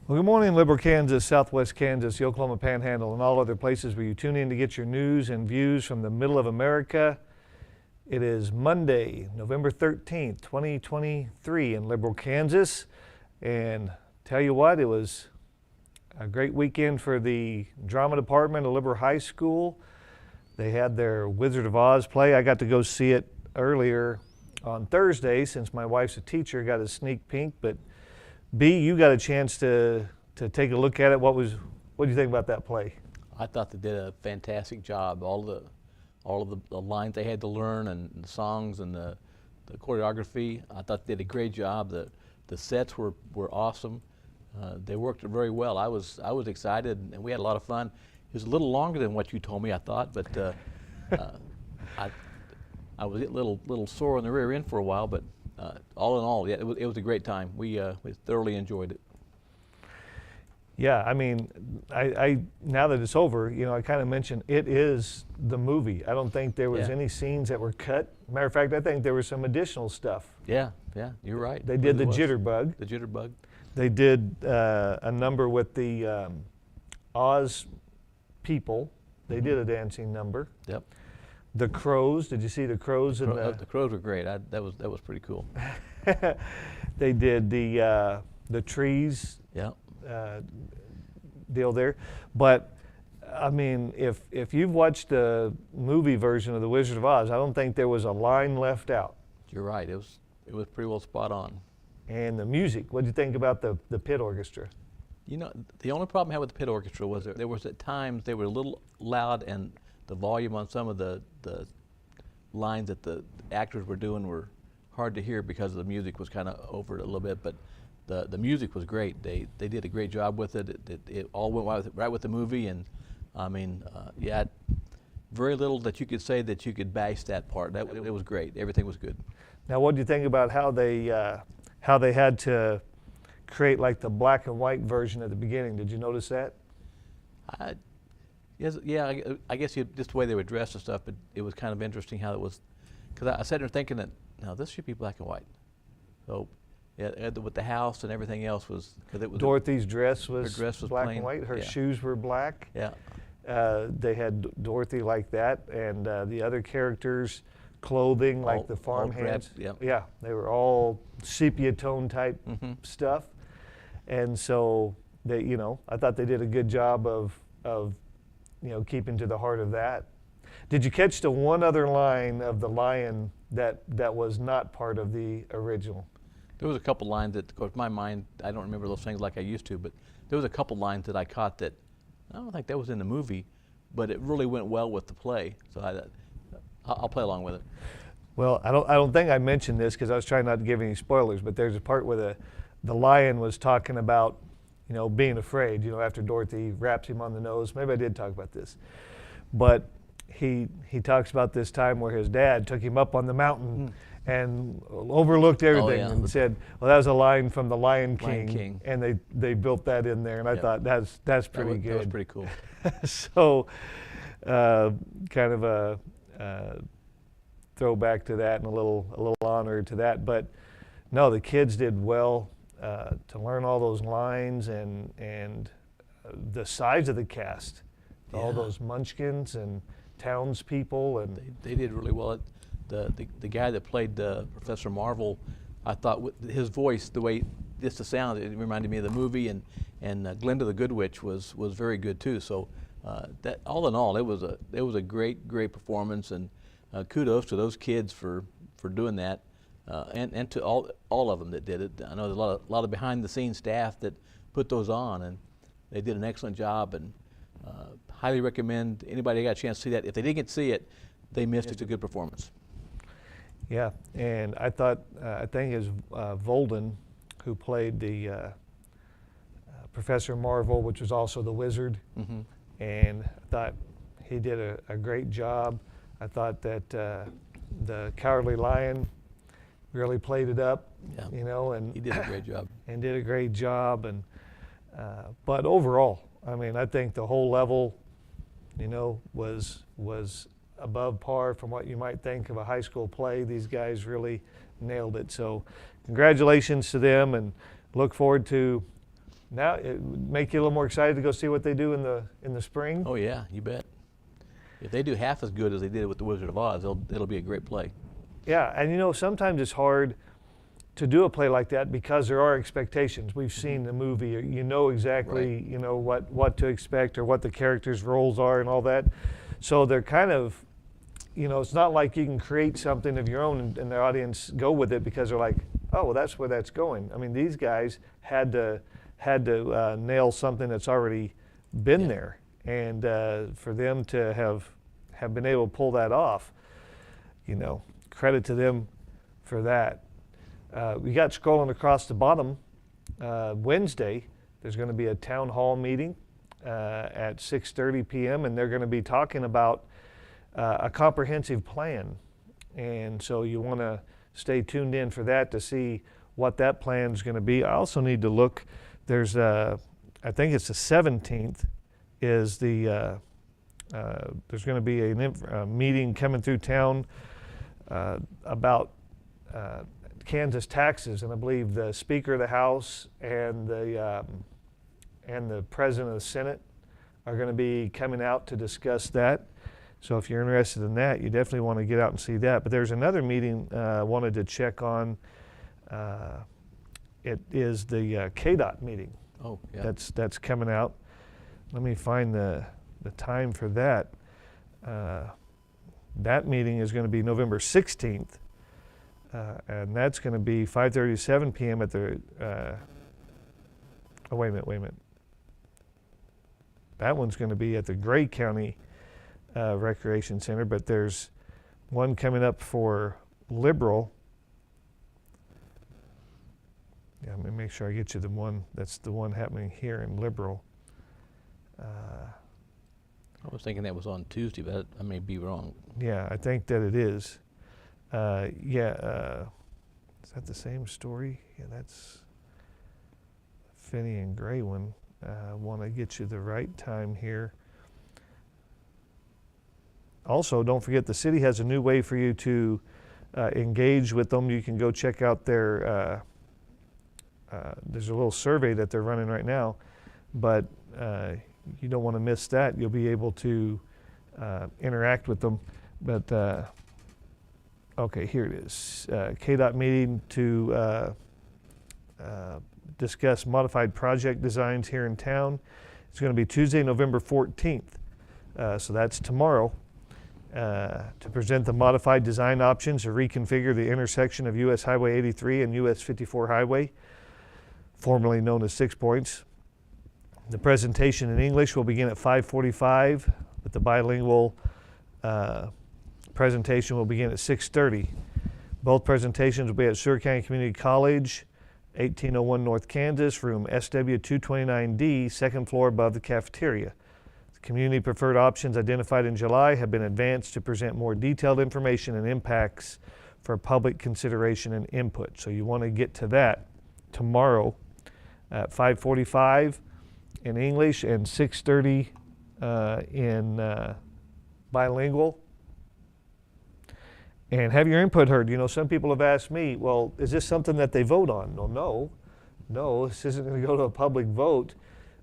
Well, good morning, Liberal Kansas, Southwest Kansas, the Oklahoma Panhandle, and all other places where you tune in to get your news and views from the middle of America. It is Monday, November 13th, 2023 in Liberal Kansas. And tell you what, it was a great weekend for the drama department of Liberal High School. They had their Wizard of Oz play. I got to go see it earlier on Thursday since my wife's a teacher, got a sneak peek, but B, you got a chance to take a look at it. What do you think about that play? I thought they did a fantastic job. All of the lines they had to learn and the songs and the choreography. I thought they did a great job. The sets were awesome. They worked very well. I was excited and we had a lot of fun. It was a little longer than what you told me, I thought, but I was a little sore on the rear end for a while, but all in all, yeah, it was a great time. We thoroughly enjoyed it. Yeah, I mean, I now that it's over, you know, I kind of mentioned it is the movie. I don't think there was any scenes that were cut. Matter of fact, I think there was some additional stuff. Yeah, you're right. They did the jitterbug. The jitterbug. They did a number with the Oz people. They did a dancing number. Yep. The crows. Did you see the crows? The crows were great. That was pretty cool. They did the trees. Yeah. Deal there, but I mean, if you've watched the movie version of The Wizard of Oz, I don't think there was a line left out. You're right. It was pretty well spot on. And the music. What do you think about the pit orchestra? You know, the only problem I had with the pit orchestra was there was at times they were a little loud, and the volume on some of the lines that the actors were doing were hard to hear because the music was kind of over it a little bit. But the music was great. They did a great job with it. It all went right with the movie, and I mean, yeah, very little that you could say that you could bash that part. It was great. Everything was good. Now, what do you think about how they had to create like the black and white version at the beginning? Did you notice that? Yes, yeah. I guess just the way they were dressed and stuff, but it was kind of interesting how it was. Because I sat there thinking that, no, this should be black and white. So. Yeah, with the house and everything else was because it was. Dorothy's dress was black plain. and white. Her shoes were black. Yeah. They had Dorothy like that, and the other characters' clothing, like the farmhands. Yeah, they were all sepia tone type stuff, and so they, you know, I thought they did a good job of keeping to the heart of that. Did you catch the one other line of the lion that was not part of the original? There was a couple lines that, of course, my mind, I don't remember those things like I used to, but there was a couple lines that I caught that I don't think that was in the movie, but it really went well with the play. So I'll play along with it. Well, I don't think I mentioned this because I was trying not to give any spoilers, but there's a part where the lion was talking about, you know, being afraid, you know, after Dorothy wraps him on the nose. Maybe I did talk about this, but he talks about this time where his dad took him up on the mountain and overlooked everything and said, well, that was a line from the Lion King. And they built that in there, and I thought that's pretty good. That was pretty cool. So kind of a throwback to that and a little honor to that. But no, the kids did well to learn all those lines and the size of the cast, all those munchkins and townspeople. And they did really well. The guy that played Professor Marvel, I thought with his voice, the way just the sound, it reminded me of the movie, and Glinda the Good Witch was very good too. So that all in all, it was a great performance, and kudos to those kids for doing that, and to all of them that did it. I know there's a lot of behind the scenes staff that put those on, and they did an excellent job, and highly recommend anybody that got a chance to see that. If they didn't get to see it, they missed it. It's a good performance. Yeah, and I thought, I think it was Volden who played the Professor Marvel, which was also the wizard, and I thought he did a great job. I thought that the Cowardly Lion really played it up, you know, and he did a great job. And did a great job, and but overall, I mean, I think the whole level, you know, was above par from what you might think of a high school play. These guys really nailed it. So congratulations to them, and look forward to Now it would make you a little more excited to go see what they do in the spring. Oh yeah, you bet. If they do half as good as they did with the Wizard of Oz, it'll be a great play. Yeah, and you know, sometimes it's hard to do a play like that because there are expectations. We've seen the movie, you know exactly, Right. you know, what to expect or what the characters' roles are and all that. So they're kind of, you know, it's not like you can create something of your own and the audience go with it because they're like, oh, well, that's where that's going. I mean, these guys had to nail something that's already been Yeah. there, and for them to have been able to pull that off, you know, credit to them for that. We got scrolling across the bottom. Wednesday, there's going to be a town hall meeting at 6:30 p.m. and they're going to be talking about a comprehensive plan, and so you want to stay tuned in for that to see what that plan is going to be. I also need to look. There's I think it's the 17th. Is the there's going to be a meeting coming through town about Kansas taxes, and I believe the Speaker of the House and the President of the Senate are going to be coming out to discuss that. So if you're interested in that, you definitely want to get out and see that. But there's another meeting I wanted to check on. It is the KDOT meeting. Oh yeah. That's coming out. Let me find the time for that. That meeting is going to be November 16th, and that's going to be 5:30 to 7 p.m. at the. Oh wait a minute. That one's going to be at the Gray County Recreation Center, but there's one coming up for Liberal. Yeah, let me make sure I get you the one. That's the one happening here in Liberal. I was thinking that was on Tuesday, but I may be wrong. Yeah, I think that it is. Is that the same story? Yeah, that's Finney and Gray one. I want to get you the right time here. Also, don't forget the city has a new way for you to engage with them. You can go check out their, there's a little survey that they're running right now, but you don't want to miss that. You'll be able to interact with them. But okay, here it is. KDOT meeting to discuss modified project designs here in town. It's going to be Tuesday, November 14th. So that's tomorrow. To present the modified design options to reconfigure the intersection of US Highway 83 and US 54 Highway, formerly known as 6 Points. The presentation in English will begin at 5:45, but the bilingual presentation will begin at 6:30. Both presentations will be at Seward County Community College, 1801 North Kansas, room SW229D, second floor above the cafeteria. The community preferred options identified in July have been advanced to present more detailed information and impacts for public consideration and input. So you want to get to that tomorrow at 5:45 in English and 6:30 in bilingual. And have your input heard. You know, some people have asked me, well, is this something that they vote on? Well, no, this isn't going to go to a public vote.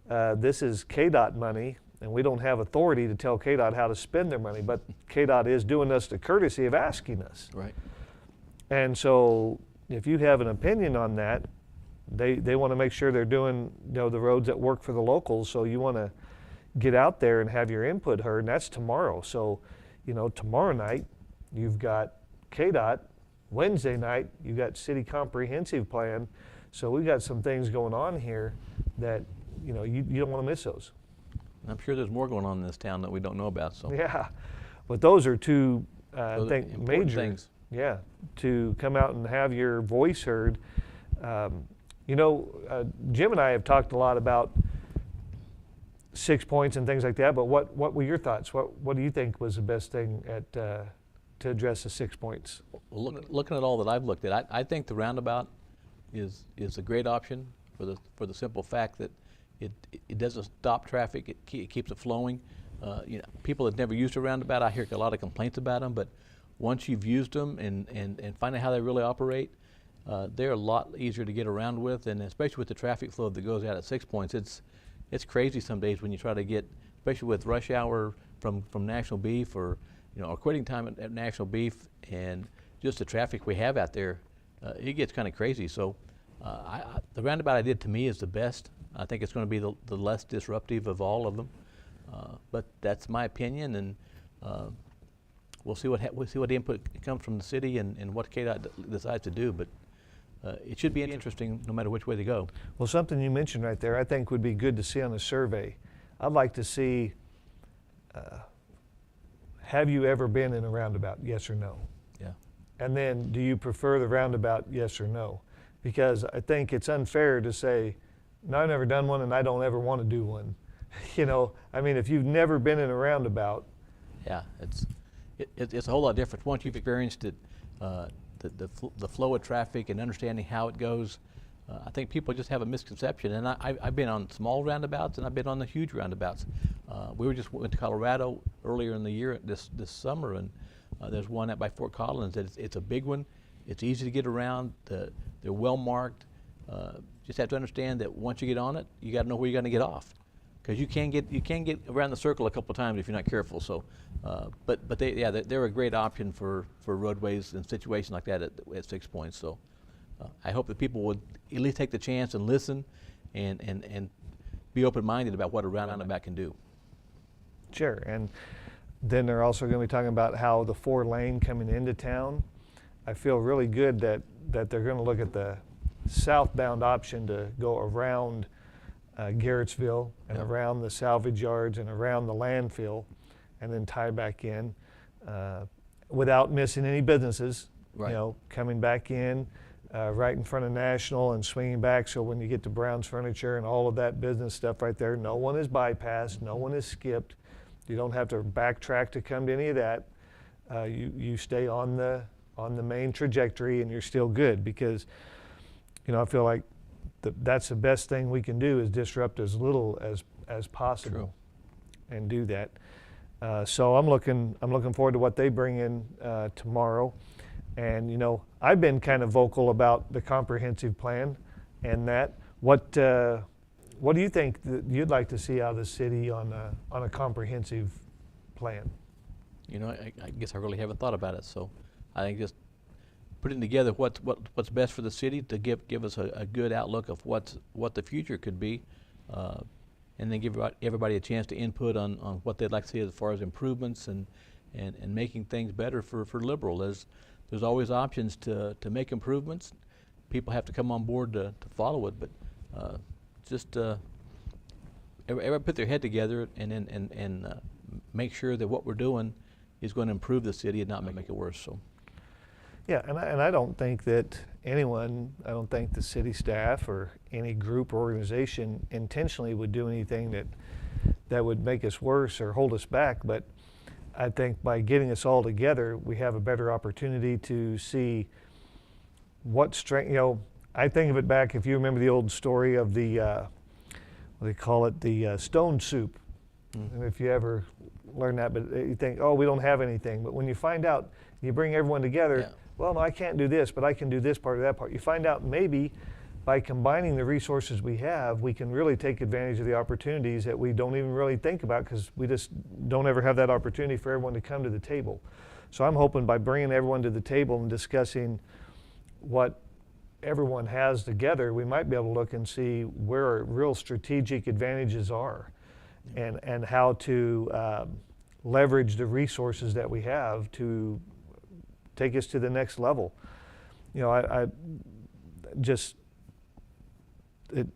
This is KDOT money, and we don't have authority to tell KDOT how to spend their money, but KDOT is doing us the courtesy of asking us. Right. And so if you have an opinion on that, they want to make sure they're doing, you know, the roads that work for the locals. So you want to get out there and have your input heard, and that's tomorrow. So, you know, tomorrow night you've got KDOT. Wednesday night you've got City Comprehensive Plan. So we've got some things going on here that, you know, you don't want to miss those. I'm sure there's more going on in this town that we don't know about. So Yeah, but those are two, I those are think, important major things. Yeah, to come out and have your voice heard. You know, Jim and I have talked a lot about 6 points and things like that, but what were your thoughts? What do you think was the best thing at to address the 6 points? Well, looking at all that I've looked at, I think the roundabout is a great option for the simple fact that it doesn't stop traffic. It keeps it flowing. You know, people that never used a roundabout, I hear a lot of complaints about them, but once you've used them and find out how they really operate, they're a lot easier to get around with, and especially with the traffic flow that goes out at 6 Points, it's crazy some days when you try to get, especially with rush hour from National Beef, or or quitting time at National Beef, and just the traffic we have out there, it gets kind of crazy. So the roundabout I did, to me, is the best. I think it's going to be the less disruptive of all of them, but that's my opinion, and we'll see what input comes from the city and what KDOT decides to do. But it should be interesting no matter which way they go. Well, something you mentioned right there I think would be good to see on a survey. I'd like to see, have you ever been in a roundabout, yes or no? Yeah. And then, do you prefer the roundabout, yes or no? Because I think it's unfair to say, no, I've never done one and I don't ever want to do one. I mean, if you've never been in a roundabout. Yeah, it's a whole lot different. Once you've experienced it, the flow of traffic and understanding how it goes, I think people just have a misconception. And I've been on small roundabouts and I've been on the huge roundabouts. We went to Colorado earlier in the year, this summer, and there's one out by Fort Collins. It's a big one. It's easy to get around. They're well marked. Just have to understand that once you get on it, you got to know where you're going to get off, because you can get around the circle a couple of times if you're not careful. So, but they're a great option for roadways in situations like that at 6 Points. So, I hope that people would at least take the chance and listen, and be open-minded about what a roundabout can do. Sure, and then they're also going to be talking about how the 4-lane coming into town. I feel really good that they're going to look at the southbound option to go around Garrettsville and around the salvage yards and around the landfill, and then tie back in without missing any businesses. Right. Coming back in right in front of National and swinging back. So when you get to Brown's Furniture and all of that business stuff right there, no one is bypassed, no one is skipped. You don't have to backtrack to come to any of that. You stay on the main trajectory and you're still good, because I feel like that's the best thing we can do, is disrupt as little as possible. True. And do that. So I'm looking forward to what they bring in tomorrow. And I've been kind of vocal about the comprehensive plan and that. What do you think that you'd like to see out of the city on a comprehensive plan? I guess I really haven't thought about it. So I think just putting together what's best for the city to give us a good outlook of what the future could be, and then give everybody a chance to input on what they'd like to see as far as improvements and making things better for Liberal. There's always options to make improvements. People have to come on board to follow it, but just everybody put their head together and make sure that what we're doing is going to improve the city and not make it worse. So. Yeah, and I don't think that I don't think the city staff or any group or organization intentionally would do anything that would make us worse or hold us back. But I think by getting us all together, we have a better opportunity to see what strength. I think of it back, if you remember the old story of the what they call it, the stone soup. Mm-hmm. And if you ever learn that, but you think, oh, we don't have anything. But when you find out, you bring everyone together. Yeah. Well, no, I can't do this, but I can do this part or that part. You find out maybe by combining the resources we have, we can really take advantage of the opportunities that we don't even really think about, because we just don't ever have that opportunity for everyone to come to the table. So I'm hoping by bringing everyone to the table and discussing what everyone has together, we might be able to look and see where our real strategic advantages are, and how to leverage the resources that we have to take us to the next level. I just,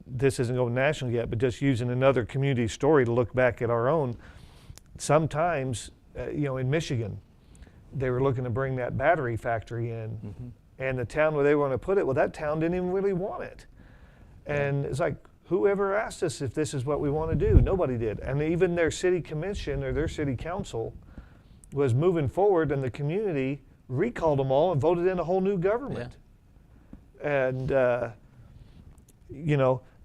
this isn't going national yet, but just using another community story to look back at our own. Sometimes, in Michigan, they were looking to bring that battery factory in, mm-hmm. and the town where they were going to put it, well, that town didn't even really want it. And it's like, whoever asked us if this is what we want to do? Nobody did. And even their city commission or their city council was moving forward, and the community recalled them all and voted in a whole new government. Yeah. And,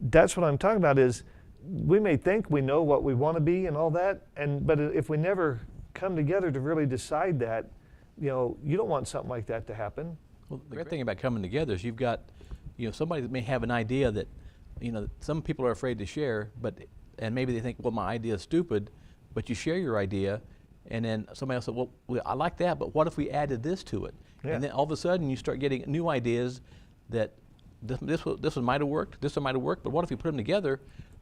that's what I'm talking about, is we may think we know what we want to be and all that, but if we never come together to really decide that, you don't want something like that to happen. Well, the great thing about coming together is you've got, somebody that may have an idea that, some people are afraid to share, and maybe they think, well, my idea is stupid, but you share your idea, and then somebody else said, well, I like that, but what if we added this to it? Yeah. And then all of a sudden you start getting new ideas that this one might have worked, this one might have worked, but what if we put them together,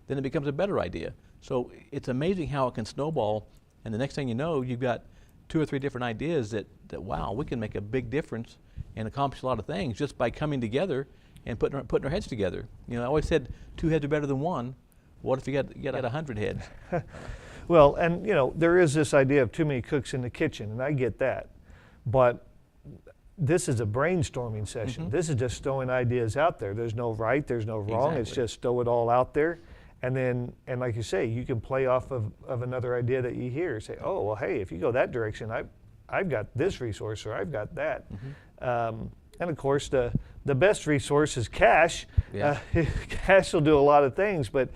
then it becomes a better idea. So it's amazing how it can snowball, and the next thing you know, you've got 2 or 3 different ideas that wow, we can make a big difference and accomplish a lot of things just by coming together and putting our heads together. I always said 2 heads are better than 1. What if you got 100 heads? Well, and there is this idea of too many cooks in the kitchen, and I get that. But this is a brainstorming session. This is just throwing ideas out there. There's no right, there's no wrong. It's just throw it all out there. And like you say, you can play off of another idea that you hear. Say, oh, well, hey, if you go that direction, I've got this resource, or I've got that. And of course, the best resource is cash. Yeah. Cash will do a lot of things, but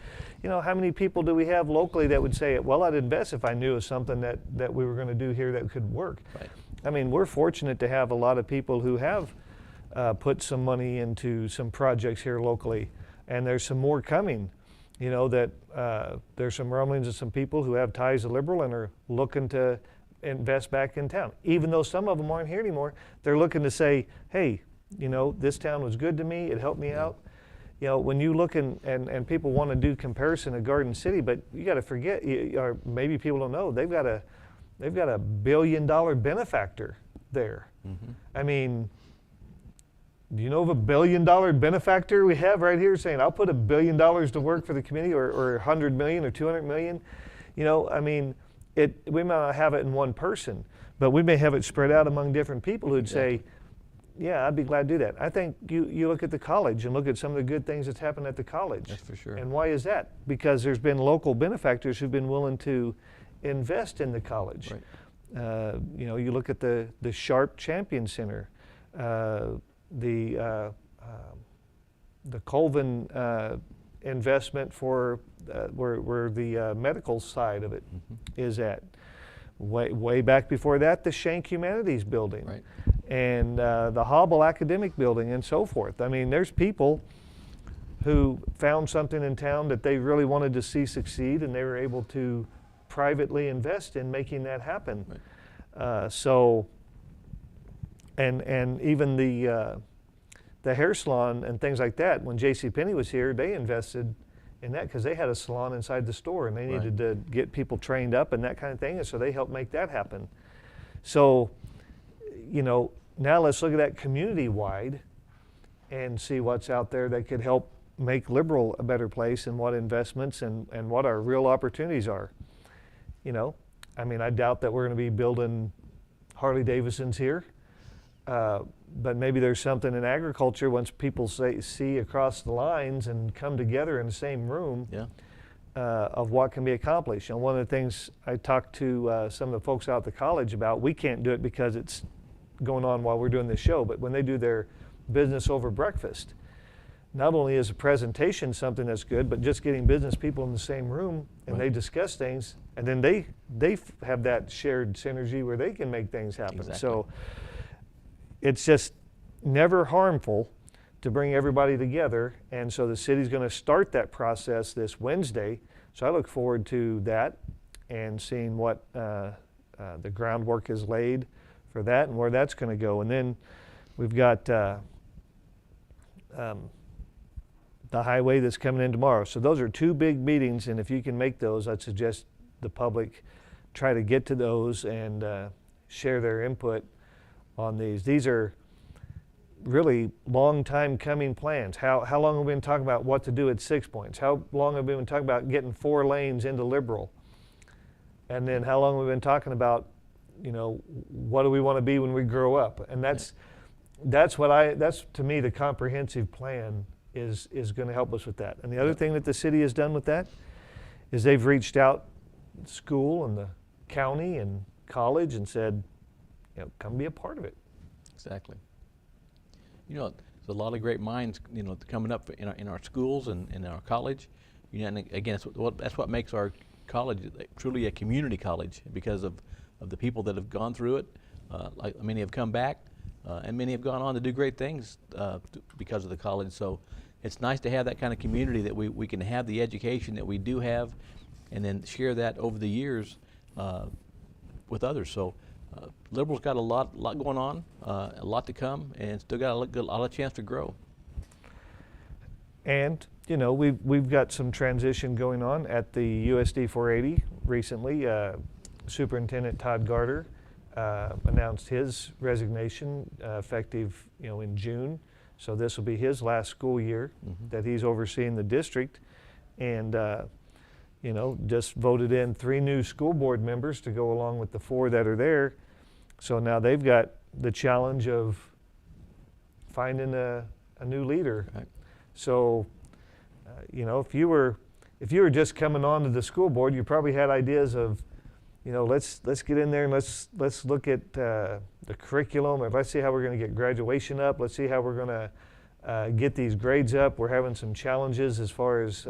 how many people do we have locally that would say, well, I'd invest if I knew of something that we were going to do here that could work. Right. I mean, we're fortunate to have a lot of people who have put some money into some projects here locally, and there's some more coming. That there's some rumblings of some people who have ties to Liberal and are looking to invest back in town. Even though some of them aren't here anymore, they're looking to say, hey, this town was good to me, it helped me out. When you look and people want to do comparison of Garden City, but you got to forget, or maybe people don't know, they've got a $1 billion benefactor there. I mean, do you know of a $1 billion benefactor we have right here saying, I'll put $1 billion to work for the community, or 100 million or 200 million? I mean, we may not have it in one person, but we may have it spread out among different people who'd say, yeah, I'd be glad to do that. I think you look at the college and look at some of the good ththings that's happened at the college. That's for sure. And why is that? Because there's been local benefactors who've been willing to invest in the college. Right. You look at the Sharp Champion Center, the Colvin investment for where the medical side of it is at. Way back before that, the Shank Humanities Building, right, and the Hobble Academic Building, and so forth. I mean, there's people who found something in town that they really wanted to see succeed, and they were able to privately invest in making that happen. Right. And even the hair salon and things like that, when JCPenney was here, they invested in that because they had a salon inside the store, and they needed to get people trained up and that kind of thing, and so they helped make that happen. So, now let's look at that community-wide and see what's out there that could help make Liberal a better place, and what investments and what our real opportunities are. I mean, I doubt that we're going to be building Harley Davidsons here. But maybe there's something in agriculture once people see across the lines and come together in the same room, of what can be accomplished. And one of the things I talked to some of the folks out at the college about, we can't do it because it's going on while we're doing this show, but when they do their business over breakfast, not only is a presentation something that's good, but just getting business people in the same room and they discuss things, and then they have that shared synergy where they can make things happen. Exactly. So it's just never harmful to bring everybody together, and so the city's going to start that process this Wednesday. So I look forward to that and seeing what the groundwork is laid for that and where that's going to go. And then we've got the highway that's coming in tomorrow. So those are 2 big meetings, and if you can make those, I'd suggest the public try to get to those and share their input on these. These are really long time coming plans. How long have we been talking about what to do at 6 Points? How long have we been talking about getting 4 lanes into Liberal? And then how long have we been talking about, what do we want to be when we grow up? And that's to me the comprehensive plan is going to help us with that. And the other thing that the city has done with that is they've reached out school and the county and college and said, come be a part of it. Exactly. There's a lot of great minds, coming up in our schools and in our college. And again, that's what makes our college truly a community college, because of the people that have gone through it. Like many have come back. and many have gone on to do great things because of the college. So it's nice to have that kind of community that we can have the education that we do have, and then share that over the years with others. So Liberal's got a lot going on, a lot to come, and still got a lot of chance to grow. And you know, we've got some transition going on at the USD 480 recently. Superintendent Todd Garter announced his resignation effective, you know, in June. So this will be his last school year that he's overseeing the district, and you know, just voted in 3 new school board members to go along with the 4 that are there. So now they've got the challenge of finding a new leader. Right. So, you know, if you were just coming on to the school board, you probably had ideas of, you know, let's get in there and let's look at the curriculum, or let's see how we're going to get graduation up. Let's see how we're going to get these grades up. We're having some challenges as far as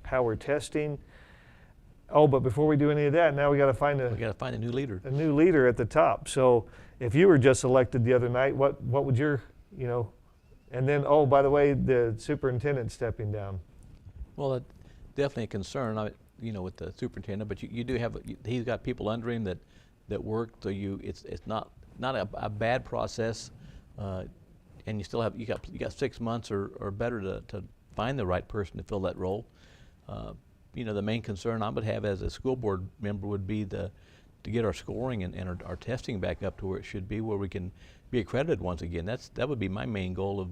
how we're testing. Oh, but before we do any of that, now we got to find We got to find a new leader. a new leader at the top. So, if you were just elected the other night, what would your, you know, and then, oh, by the way, the superintendent's stepping down. Well, definitely a concern, you know, with the superintendent. But you do have, he's got people under him that work. So it's not a bad process, and you still have you got 6 months or better to find the right person to fill that role. You know, the main concern I would have as a school board member would be to get our scoring and our testing back up to where it should be, where we can be accredited once again. That would be my main goal of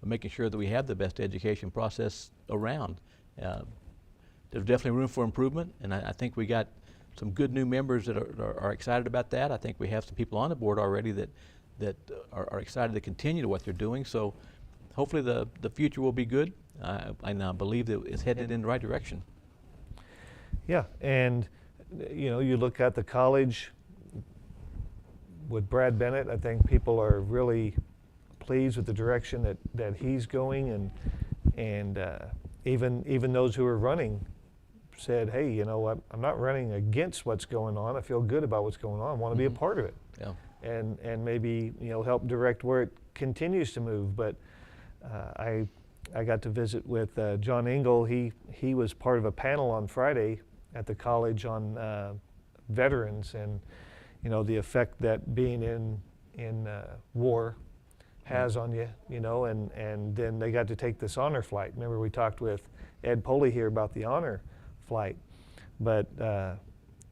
making sure that we have the best education process around. There's definitely room for improvement, and I think we got some good new members that are excited about that. I think we have some people on the board already that are excited to continue to what they're doing. So hopefully the future will be good. I now believe that it's headed in the right direction. Yeah, and you know, you look at the college with Brad Bennett. I think people are really pleased with the direction that he's going, and even those who are running said, hey, you know, I'm not running against what's going on. I feel good about what's going on. I want to be a part of it. Yeah. And maybe, you know, help direct where it continues to move. But I got to visit with John Engel. He was part of a panel on Friday at the college on veterans, and you know, the effect that being in war has on you, you know, and then they got to take this honor flight. Remember, we talked with Ed Poley here about the honor flight, but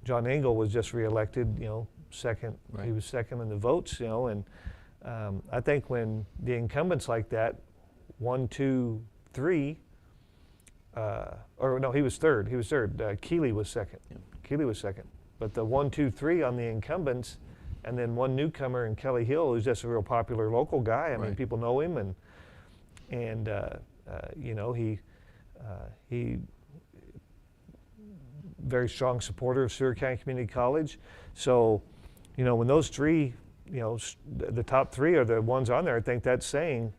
John Engel was just reelected, you know, second. Right. He was second in the votes, you know, and I think when the incumbents like that, 1, 2, 3, or no, he was third. Keeley was second. Yeah. Keeley was second. But the 1, 2, 3 on the incumbents, and then one newcomer in Kelly Hill, who's just a real popular local guy. I mean, people know him, and you know, he very strong supporter of Seward County Community College. So, you know, when those 3, you know, the top 3 are the ones on there, I think that's saying,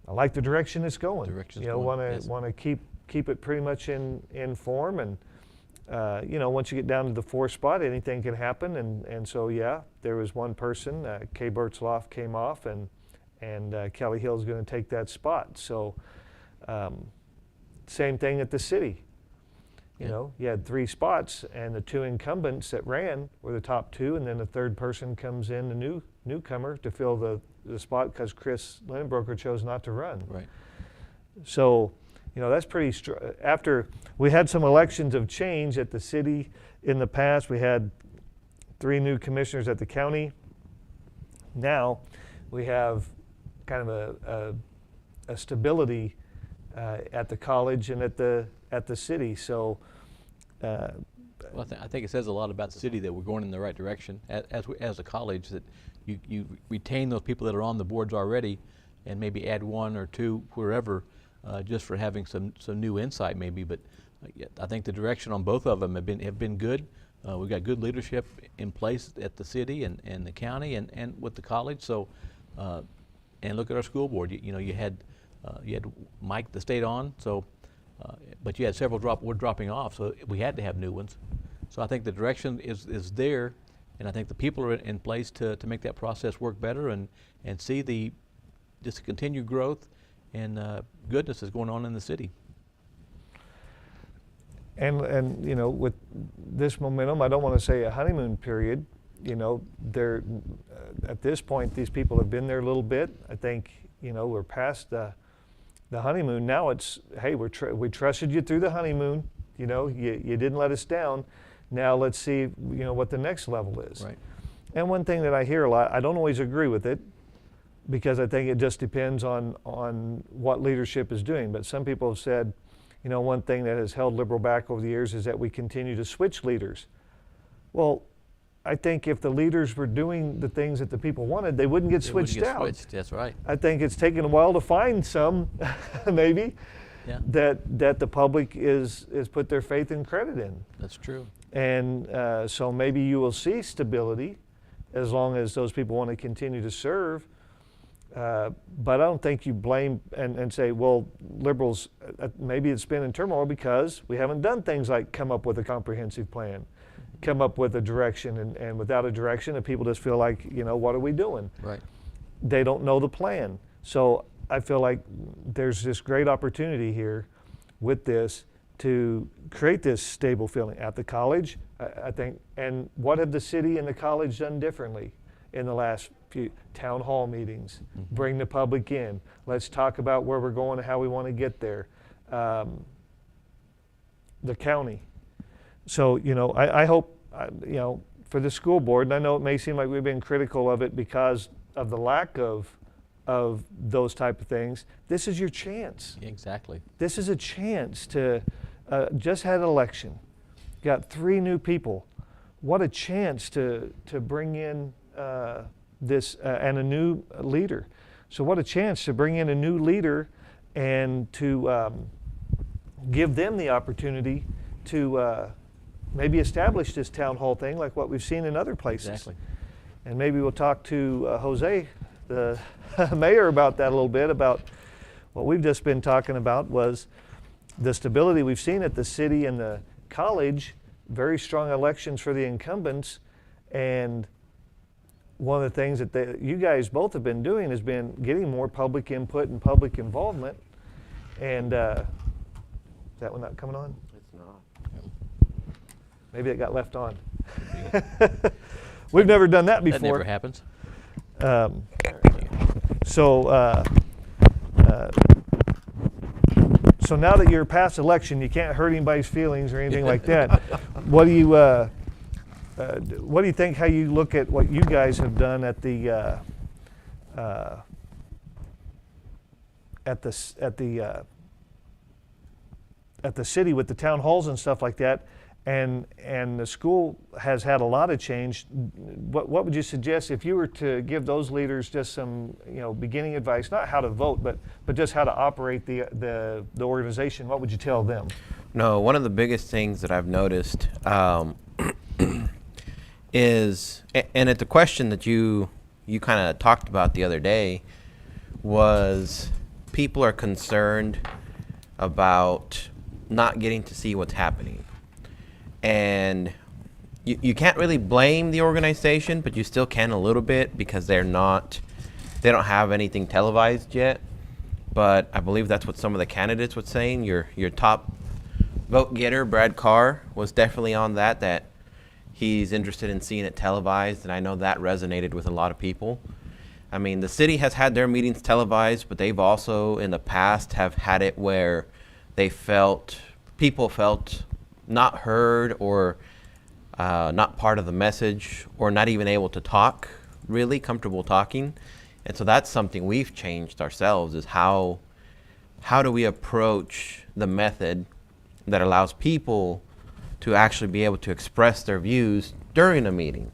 I like the direction it's going. You know, want to keep it pretty much in form, and you know, once you get down to the 4th spot, anything can happen, and so yeah, there was one person, Kay Bertzloff came off, and Kelly Hill's going to take that spot. So same thing at the city. You know, you had 3 spots, and the 2 incumbents that ran were the top 2, and then the 3rd person comes in, the newcomer, to fill the spot because Chris Lindbroker chose not to run. Right. So, you know, that's pretty after we had some elections of change at the city in the past. We had 3 new commissioners at the county. Now we have kind of a stability at the college and at the city. So well, I think it says a lot about the city that we're going in the right direction as a college, that you retain those people that are on the boards already, and maybe add 1 or 2 wherever, just for having some new insight maybe. But I think the direction on both of them have been good. We've got good leadership in place at the city and the county and with the college. So and look at our school board. You know, you had Mike that stayed on. So but you had several were dropping off. So we had to have new ones. So I think the direction is there, And I think the people are in place to make that process work better and see just the continued growth and goodness that's going on in the city. And you know, with this momentum, I don't want to say a honeymoon period. You know, they're at this point, these people have been there a little bit. I think, you know, we're past the honeymoon. Now it's, hey, we trusted you through the honeymoon. You know, you didn't let us down. Now let's see, you know, what the next level is. Right. And one thing that I hear a lot, I don't always agree with it, because I think it just depends on what leadership is doing. But some people have said, you know, one thing that has held liberal back over the years is that we continue to switch leaders. Well, I think if the leaders were doing the things that the people wanted, they wouldn't get switched out. Switched. That's right. I think it's taken a while to find some, maybe, Yeah. that the public is put their faith and credit in. That's true. And so maybe you will see stability as long as those people want to continue to serve. But I don't think you blame and say, well, liberals, maybe it's been in turmoil because we haven't done things like come up with a comprehensive plan, come up with a direction, and without a direction, the people just feel like, you know, what are we doing? Right. They don't know the plan. So I feel like there's this great opportunity here with this to create this stable feeling at the college, I think. And what have the city and the college done differently in the last few town hall meetings? Mm-hmm. Bring the public in. Let's talk about where we're going and how we want to get there. The county. So, you know, I hope, you know, for the school board, and I know it may seem like we've been critical of it because of the lack of those type of things. This is your chance. Exactly. This is a chance to, just had an election, got 3 new people. What a chance to bring in this and a new leader. So what a chance to bring in a new leader and to give them the opportunity to maybe establish this town hall thing like what we've seen in other places. Exactly. And maybe we'll talk to Jose, the mayor, about that a little bit, about what we've just been talking about was the stability we've seen at the city and the college, very strong elections for the incumbents, and one of the things that you guys both have been doing has been getting more public input and public involvement. And is that one not coming on? It's not. Maybe it got left on. We've never done that before. That never happens. So now that you're past election, you can't hurt anybody's feelings or anything like that. What do you think? How you look at what you guys have done at the city with the town halls and stuff like that, and the school has had a lot of change. What would you suggest if you were to give those leaders just some, you know, beginning advice, not how to vote, but just how to operate the organization? What would you tell them? No, one of the biggest things that I've noticed is, and it's a question that you kind of talked about the other day, was people are concerned about not getting to see what's happening. And you can't really blame the organization, but you still can a little bit because they don't have anything televised yet. But I believe that's what some of the candidates were saying. Your top vote getter, Brad Carr, was definitely on that he's interested in seeing it televised, and I know that resonated with a lot of people. I mean, the city has had their meetings televised, but they've also in the past have had it where people felt not heard or not part of the message or not even able to talk, really comfortable talking. And so that's something we've changed ourselves, is how do we approach the method that allows people to actually be able to express their views during a meeting,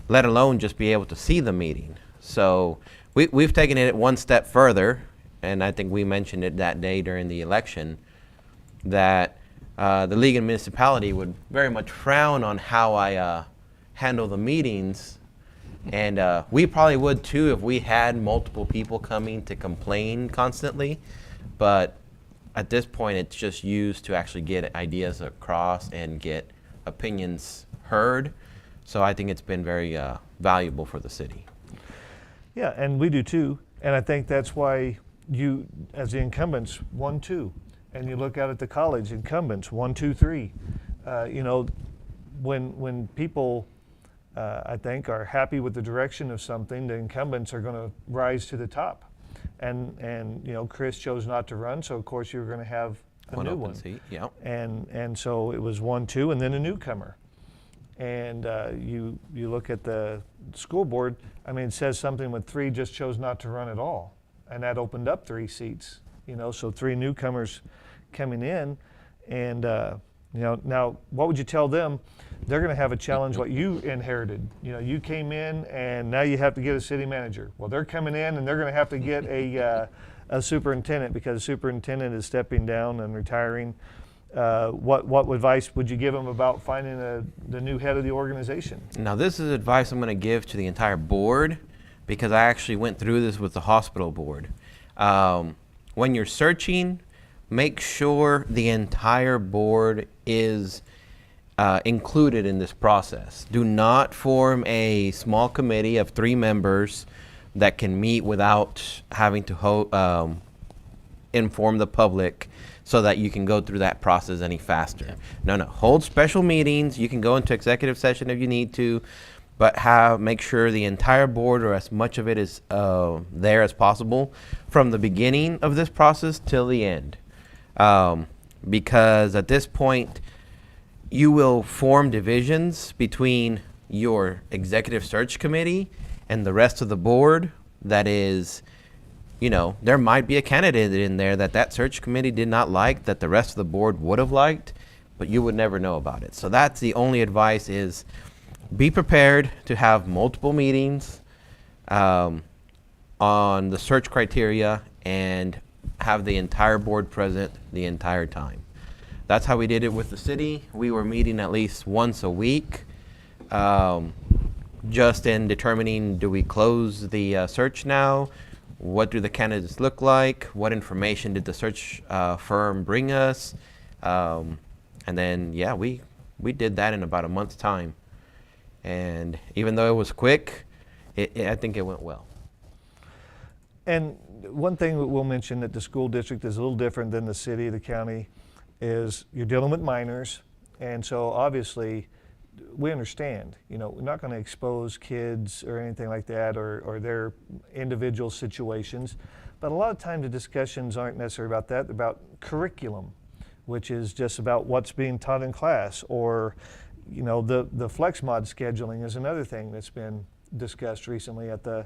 let alone just be able to see the meeting. So we've taken it one step further, and I think we mentioned it that day during the election, that the League and Municipality would very much frown on how I handle the meetings. And we probably would too if we had multiple people coming to complain constantly. But at this point, it's just used to actually get ideas across and get opinions heard. So I think it's been very valuable for the city. Yeah, and we do too. And I think that's why you, as the incumbents, 1, 2, and you look out at the college incumbents, 1, 2, 3. You know, when people, I think, are happy with the direction of something, the incumbents are going to rise to the top. And you know, Chris chose not to run, so of course you're going to have a new open one. seat, yeah. And so it was 1, 2, and then a newcomer. And you look at the school board, I mean, it says something when 3 just chose not to run at all. And that opened up 3 seats, you know, so 3 newcomers coming in. And, you know, now what would you tell them? They're going to have a challenge what you inherited. You know, you came in and now you have to get a city manager. Well, they're coming in and they're going to have to get a superintendent because the superintendent is stepping down and retiring. What advice would you give them about finding the new head of the organization? Now, this is advice I'm going to give to the entire board because I actually went through this with the hospital board. When you're searching, make sure the entire board is included in this process. Do not form a small committee of 3 members that can meet without having to inform the public so that you can go through that process any faster. Yeah. No, hold special meetings. You can go into executive session if you need to, but make sure the entire board or as much of it is there as possible from the beginning of this process till the end. Because at this point, you will form divisions between your executive search committee and the rest of the board that is, you know, there might be a candidate in there that search committee did not like, that the rest of the board would have liked, but you would never know about it. So that's the only advice is be prepared to have multiple meetings on the search criteria and have the entire board present the entire time. That's how we did it with the city. We were meeting at least once a week, just in determining, do we close the search now? What do the candidates look like? What information did the search firm bring us? And then, yeah, we did that in about a month's time. And even though it was quick, I think it went well. And one thing that we'll mention that the school district is a little different than the city, the county, is you're dealing with minors. And so obviously we understand, you know, we're not going to expose kids or anything like that or their individual situations. But a lot of times the discussions aren't necessarily about that, they're about curriculum, which is just about what's being taught in class. Or, you know, the flex mod scheduling is another thing that's been discussed recently at the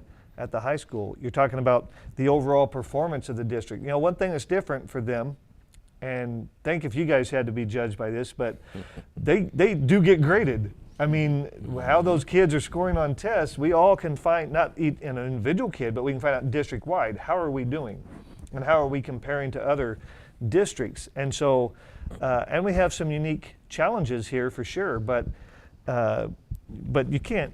high school. You're talking about the overall performance of the district. You know, one thing that's different for them, and think if you guys had to be judged by this, but they do get graded. I mean, how those kids are scoring on tests, we all can find, not in an individual kid, but we can find out district-wide, how are we doing? And how are we comparing to other districts? And so, and we have some unique challenges here for sure, but you can't,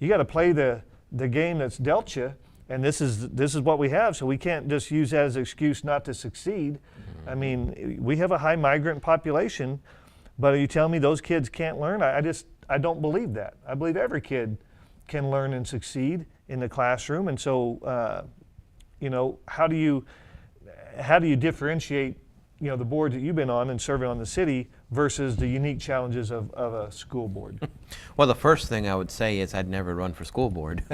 you got to play the game that's dealt you, and this is what we have, so we can't just use that as an excuse not to succeed. I mean, we have a high migrant population, but are you telling me those kids can't learn? I don't believe that. I believe every kid can learn and succeed in the classroom, and so you know, how do you differentiate, you know, the boards that you've been on and serving on the city versus the unique challenges of a school board? Well, the first thing I would say is I'd never run for school board.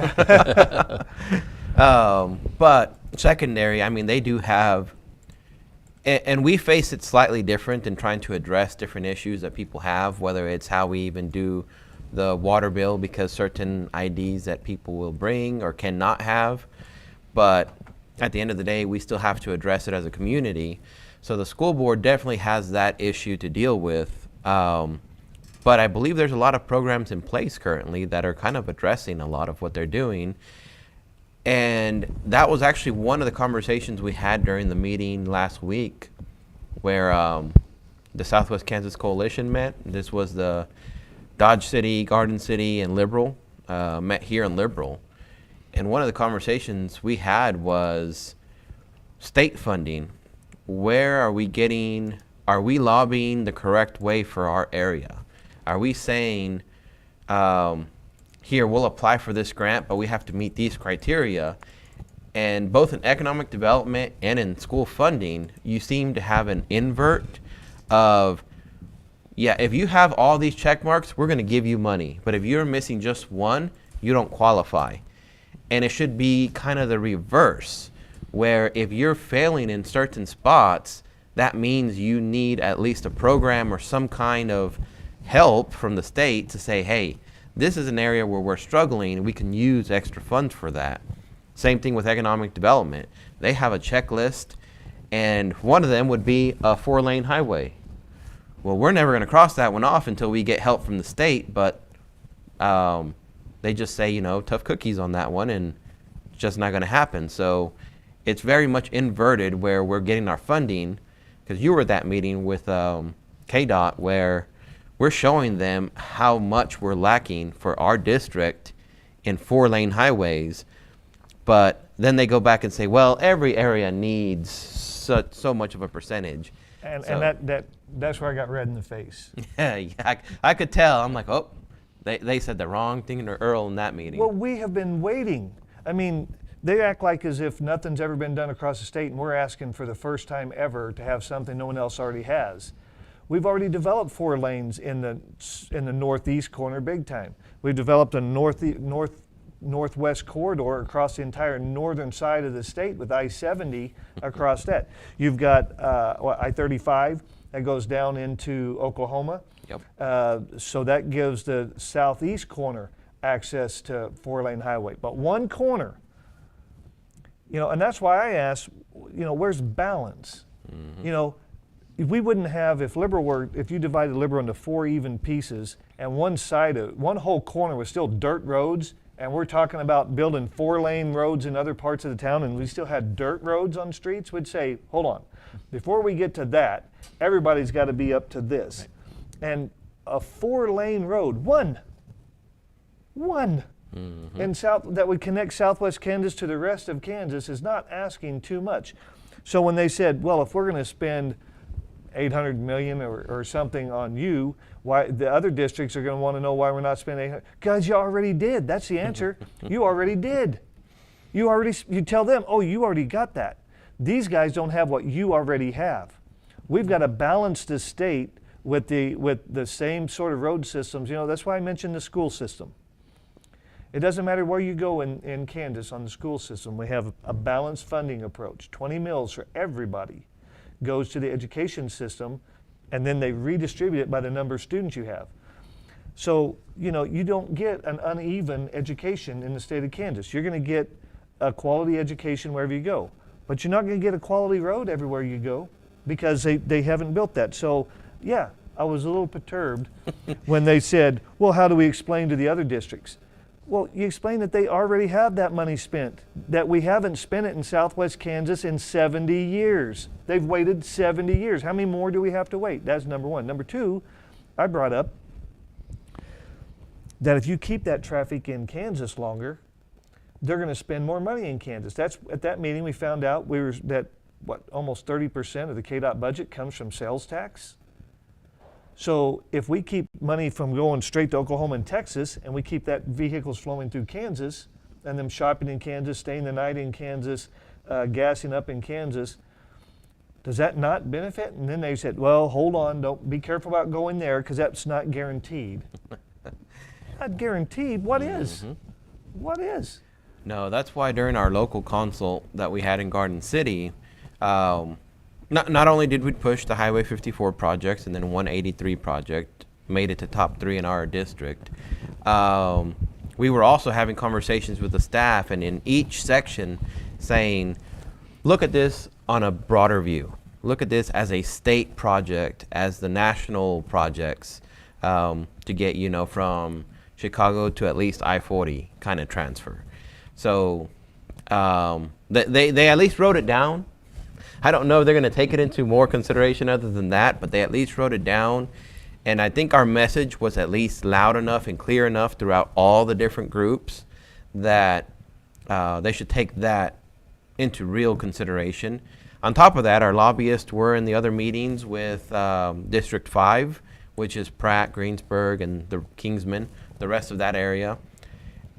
But secondary, I mean, they do have, and we face it slightly different in trying to address different issues that people have, whether it's how we even do the water bill because certain IDs that people will bring or cannot have. But at the end of the day, we still have to address it as a community. So the school board definitely has that issue to deal with. But I believe there's a lot of programs in place currently that are kind of addressing a lot of what they're doing. And that was actually one of the conversations we had during the meeting last week where the Southwest Kansas Coalition met. This was the Dodge City, Garden City, and Liberal met here in Liberal. And one of the conversations we had was state funding. Where are we lobbying the correct way for our area? Are we saying here, we'll apply for this grant, but we have to meet these criteria. And both in economic development and in school funding, you seem to have an invert of, yeah, if you have all these check marks, we're going to give you money. But if you're missing just one, you don't qualify. And it should be kind of the reverse, where if you're failing in certain spots, that means you need at least a program or some kind of help from the state to say, hey, this is an area where we're struggling, and we can use extra funds for that. Same thing with economic development. They have a checklist, and one of them would be a 4-lane highway. Well, we're never going to cross that one off until we get help from the state, but they just say, you know, tough cookies on that one, and it's just not going to happen. So it's very much inverted where we're getting our funding, because you were at that meeting with KDOT where we're showing them how much we're lacking for our district in 4-lane highways. But then they go back and say, well, every area needs so much of a percentage. And, So- and that's where I got red in the face. Yeah, I could tell. I'm like, oh, they said the wrong thing to Earl in that meeting. Well, we have been waiting. I mean, they act like as if nothing's ever been done across the state, and we're asking for the first time ever to have something no one else already has. We've already developed 4 lanes in the northeast corner big time. We've developed a northwest corridor across the entire northern side of the state with I-70 across that. You've got I-35 that goes down into Oklahoma. Yep. So that gives the southeast corner access to 4-lane highway. But one corner, you know, and that's why I asked, you know, where's balance? You know, if we wouldn't have, if you divided Liberal into 4 even pieces, and one whole corner was still dirt roads, and we're talking about building 4-lane roads in other parts of the town, and we still had dirt roads on streets, we'd say, hold on, before we get to that, everybody's got to be up to this. And a 4-lane road, one, in that would connect southwest Kansas to the rest of Kansas is not asking too much. So when they said, well, if we're going to spend $800 million or something on you, why the other districts are going to want to know why we're not spending $800? Because you already did. That's the answer. You already did. You tell them, oh, you already got that. These guys don't have what you already have. We've got to balance the state with the same sort of road systems. You know, that's why I mentioned the school system. It doesn't matter where you go in Kansas on the school system. We have a balanced funding approach. 20 mills for everybody goes to the education system, and then they redistribute it by the number of students you have. So, you know, you don't get an uneven education in the state of Kansas. You're going to get a quality education wherever you go, but you're not going to get a quality road everywhere you go because they haven't built that. So, yeah, I was a little perturbed when they said, well, how do we explain to the other districts? Well, you explain that they already have that money spent, that we haven't spent it in southwest Kansas in 70 years. They've waited 70 years. How many more do we have to wait? That's number one. Number two, I brought up that if you keep that traffic in Kansas longer, they're going to spend more money in Kansas. That's at that meeting we found out almost 30% of the KDOT budget comes from sales tax. So if we keep money from going straight to Oklahoma and Texas, and we keep that vehicles flowing through Kansas, and them shopping in Kansas, staying the night in Kansas, gassing up in Kansas, does that not benefit? And then they said, well, hold on, don't be careful about going there because that's not guaranteed. Not guaranteed? What is? What is? No, that's why during our local consult that we had in Garden City, not only did we push the Highway 54 projects and then 183 project made it to top 3 in our district, we were also having conversations with the staff and in each section saying, look at this on a broader view. Look at this as a state project, as the national projects to get, you know, from Chicago to at least I-40 kind of transfer. So they at least wrote it down. I don't know if they're going to take it into more consideration other than that, but they at least wrote it down. And I think our message was at least loud enough and clear enough throughout all the different groups that they should take that into real consideration. On top of that, our lobbyists were in the other meetings with District 5, which is Pratt, Greensburg, and the Kingsman, the rest of that area.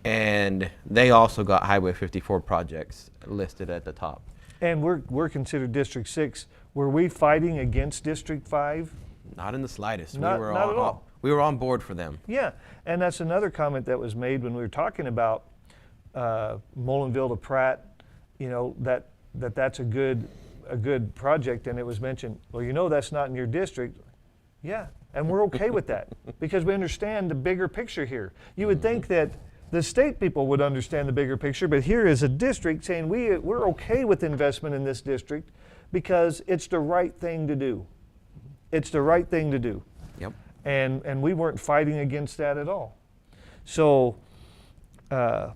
And they also got Highway 54 projects listed at the top. And we're considered District 6. Were we fighting against District 5? Not in the slightest. Not at all. We were on board for them. Yeah, and that's another comment that was made when we were talking about Mullinville to Pratt. You know, that's a good project, and it was mentioned. Well, you know, that's not in your district. Yeah, and we're okay with that because we understand the bigger picture here. You would think that the state people would understand the bigger picture, but here is a district saying we're okay with investment in this district because it's the right thing to do. It's the right thing to do. Yep. And we weren't fighting against that at all. So, by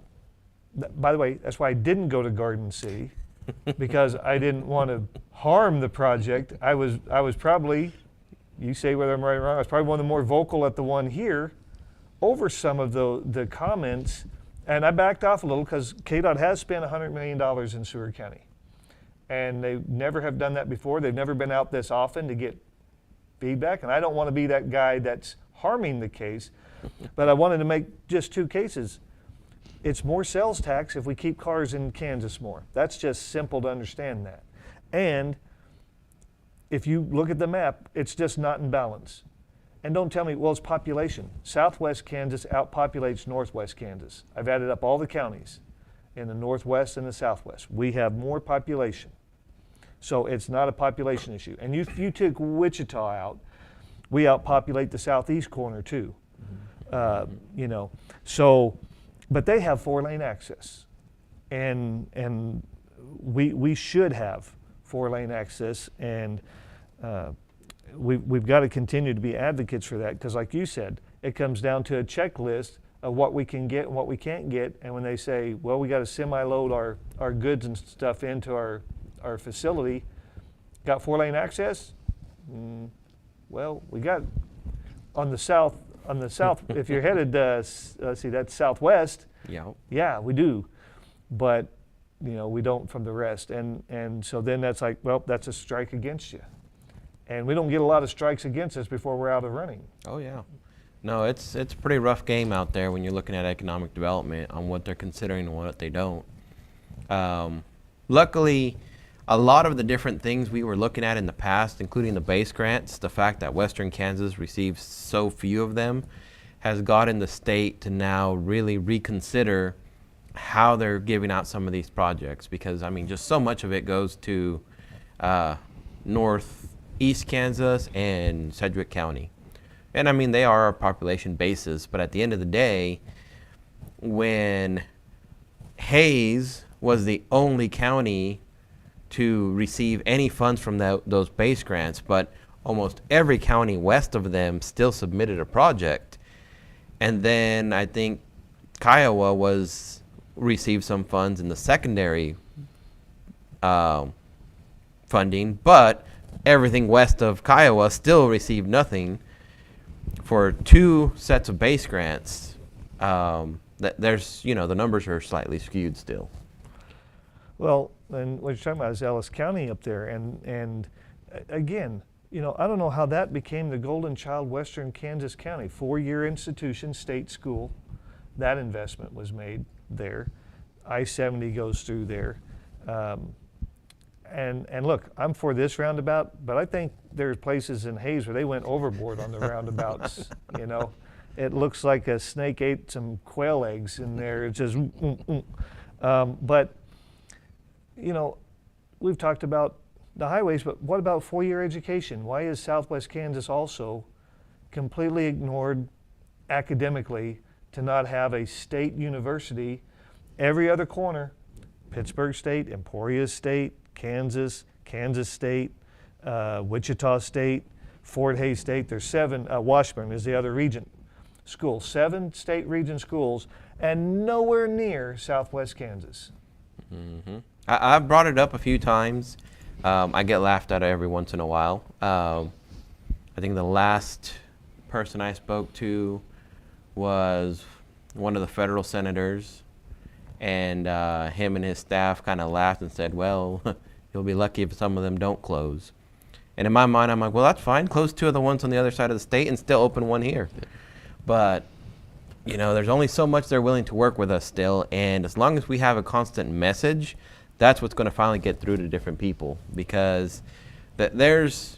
the way, that's why I didn't go to Garden City, because I didn't want to harm the project. I was probably, you say whether I'm right or wrong, I was probably one of the more vocal at the one here over some of the comments, and I backed off a little because KDOT has spent $100 million in Seward County. And they never have done that before. They've never been out this often to get feedback, and I don't want to be that guy that's harming the case, but I wanted to make just two cases. It's more sales tax if we keep cars in Kansas more. That's just simple to understand that. And if you look at the map, it's just not in balance. And don't tell me, well, it's population. Southwest Kansas outpopulates Northwest Kansas. I've added up all the counties in the Northwest and the Southwest. We have more population. So it's not a population issue. And if you took Wichita out, we outpopulate the southeast corner too. You know, so, but they have 4-lane access. And we should have 4-lane access, and we've got to continue to be advocates for that, because like you said, it comes down to a checklist of what we can get and what we can't get. And when they say, well, we got to semi-load our goods and stuff into our facility, got 4-lane access? Well, we got on the south, if you're headed, let's see, that's southwest. Yeah, we do. But, you know, we don't from the rest. And so then that's like, well, that's a strike against you. And we don't get a lot of strikes against us before we're out of running. Oh, yeah. No, it's a pretty rough game out there when you're looking at economic development on what they're considering and what they don't. Luckily, a lot of the different things we were looking at in the past, including the base grants, the fact that Western Kansas receives so few of them, has gotten the state to now really reconsider how they're giving out some of these projects, because I mean, just so much of it goes to northeast Kansas and Sedgwick County. And I mean, they are our population bases, but at the end of the day, when Hays was the only county to receive any funds from those base grants, but almost every county west of them still submitted a project. And then I think Kiowa received some funds in the secondary funding, but everything west of Kiowa still received nothing for 2 sets of base grants. There's, you know, the numbers are slightly skewed still. Well, and what you're talking about is Ellis County up there, and again, you know, I don't know how that became the golden child Western Kansas County. 4-year institution, state school, that investment was made there. I-70 goes through there. And look, I'm for this roundabout, but I think there's places in Hays where they went overboard on the roundabouts. You know, it looks like a snake ate some quail eggs in there. It's just, but you know, we've talked about the highways, but what about 4-year education? Why is Southwest Kansas also completely ignored academically to not have a state university every other corner? Pittsburgh State, Emporia State, Kansas, Kansas State, Wichita State, Fort Hays State. There's 7, Washburn is the other region school, 7 state region schools, and nowhere near Southwest Kansas. Mm-hmm. I've brought it up a few times. I get laughed at every once in a while. I think the last person I spoke to was one of the federal senators, and him and his staff kind of laughed and said, well, you'll be lucky if some of them don't close. And in my mind, I'm like, well, that's fine. Close 2 of the ones on the other side of the state and still open 1 here. But you know, there's only so much they're willing to work with us still, and as long as we have a constant message, that's what's going to finally get through to different people. Because there's,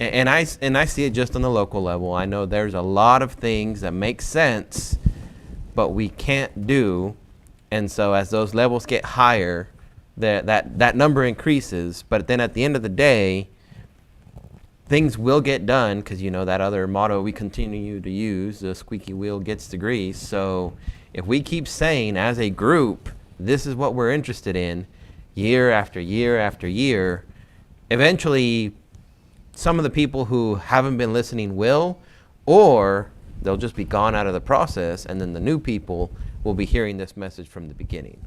and I see it just on the local level. I know there's a lot of things that make sense, but we can't do, and so as those levels get higher, that number increases. But then at the end of the day, things will get done, because you know that other motto we continue to use, the squeaky wheel gets the grease. So if we keep saying as a group, this is what we're interested in, year after year after year, eventually some of the people who haven't been listening will, or they'll just be gone out of the process, and then the new people will be hearing this message from the beginning.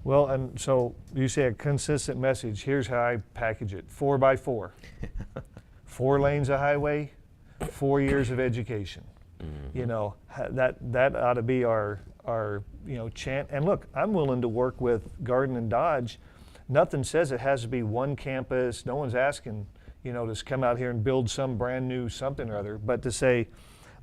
Well, and so you say a consistent message. Here's how I package it: 4x4. 4 lanes of highway, 4 years of education. You know, that ought to be our chant. And look, I'm willing to work with Garden and Dodge. Nothing says it has to be one campus. No one's asking, to come out here and build some brand new something or other. But to say,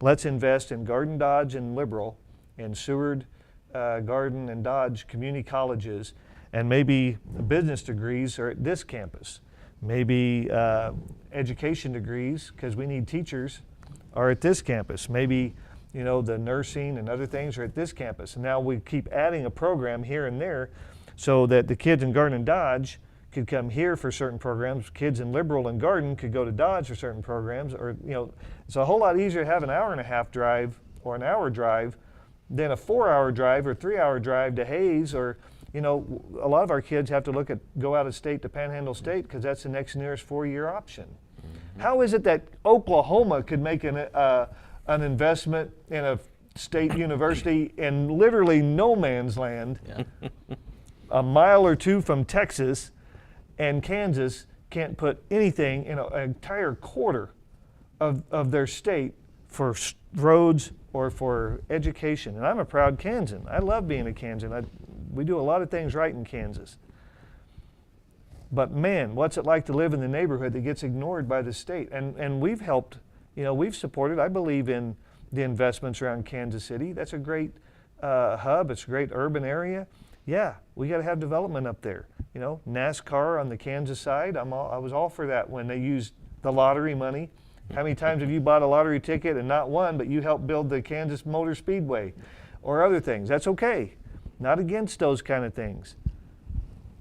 let's invest in Garden, Dodge, and Liberal, and Seward, Garden, and Dodge community colleges, and maybe business degrees are at this campus. Maybe education degrees, because we need teachers, are at this campus. Maybe, the nursing and other things are at this campus. And now we keep adding a program here and there so that the kids in Garden and Dodge could come here for certain programs. Kids in Liberal and Garden could go to Dodge for certain programs. Or, it's a whole lot easier to have an hour-and-a-half drive or an hour drive than a 4-hour drive or 3-hour drive to Hayes. Or, a lot of our kids have to go out of state to Panhandle State because that's the next nearest 4-year option. Mm-hmm. How is it that Oklahoma could make an investment in a state university in literally no man's land, a mile or two from Texas, and Kansas can't put anything in an entire quarter of their state for roads or for education? And I'm a proud Kansan. I love being a Kansan. We do a lot of things right in Kansas. But man, what's it like to live in the neighborhood that gets ignored by the state? And we've helped, we've supported, I believe, in the investments around Kansas City. That's a great hub. It's a great urban area. Yeah, we got to have development up there. NASCAR on the Kansas side, I was all for that when they used the lottery money. How many times have you bought a lottery ticket and not won, but you helped build the Kansas Motor Speedway or other things? That's okay. Not against those kind of things.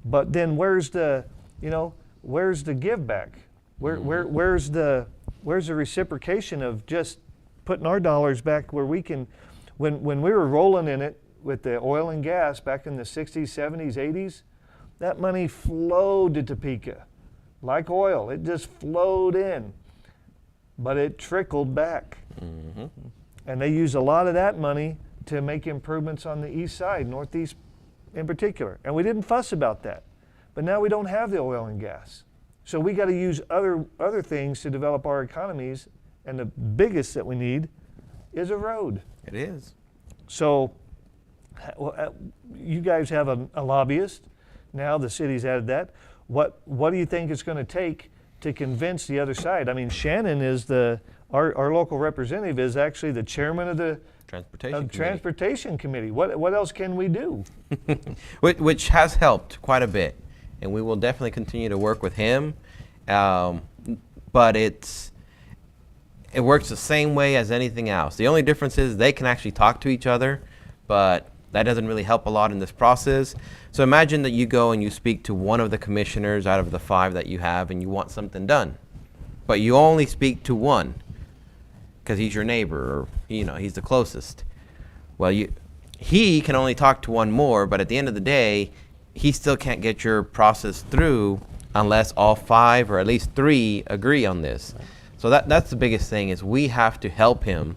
But then where's the give back? Where's the reciprocation of just putting our dollars back where we can? When we were rolling in it with the oil and gas back in the 60s, 70s, 80s, that money flowed to Topeka like oil. It just flowed in, but it trickled back. Mm-hmm. And they used a lot of that money to make improvements on the east side, northeast in particular. And we didn't fuss about that. But now we don't have the oil and gas. So we got to use other things to develop our economies, and the biggest that we need is a road. It is. So you guys have a lobbyist. Now the city's added that. What do you think it's going to take to convince the other side? I mean, Shannon is our local representative is actually the chairman of the Transportation Committee. What else can we do? Which has helped quite a bit, and we will definitely continue to work with him. But it works the same way as anything else. The only difference is they can actually talk to each other, but that doesn't really help a lot in this process. So imagine that you go and you speak to one of the commissioners out of the 5 that you have, and you want something done, but you only speak to one because he's your neighbor, or he's the closest. Well, he can only talk to one more, but at the end of the day, he still can't get your process through unless all 5 or at least 3 agree on this. Right. So that's the biggest thing, is we have to help him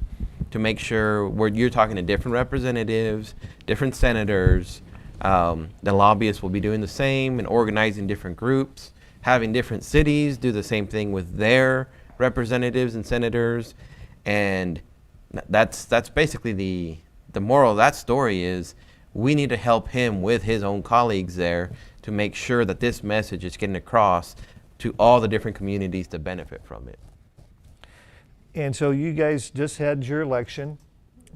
to make sure you're talking to different representatives, different senators. The lobbyists will be doing the same and organizing different groups, having different cities do the same thing with their representatives and senators. And that's basically the moral of that story is we need to help him with his own colleagues there to make sure that this message is getting across to all the different communities that benefit from it. And so you guys just had your election.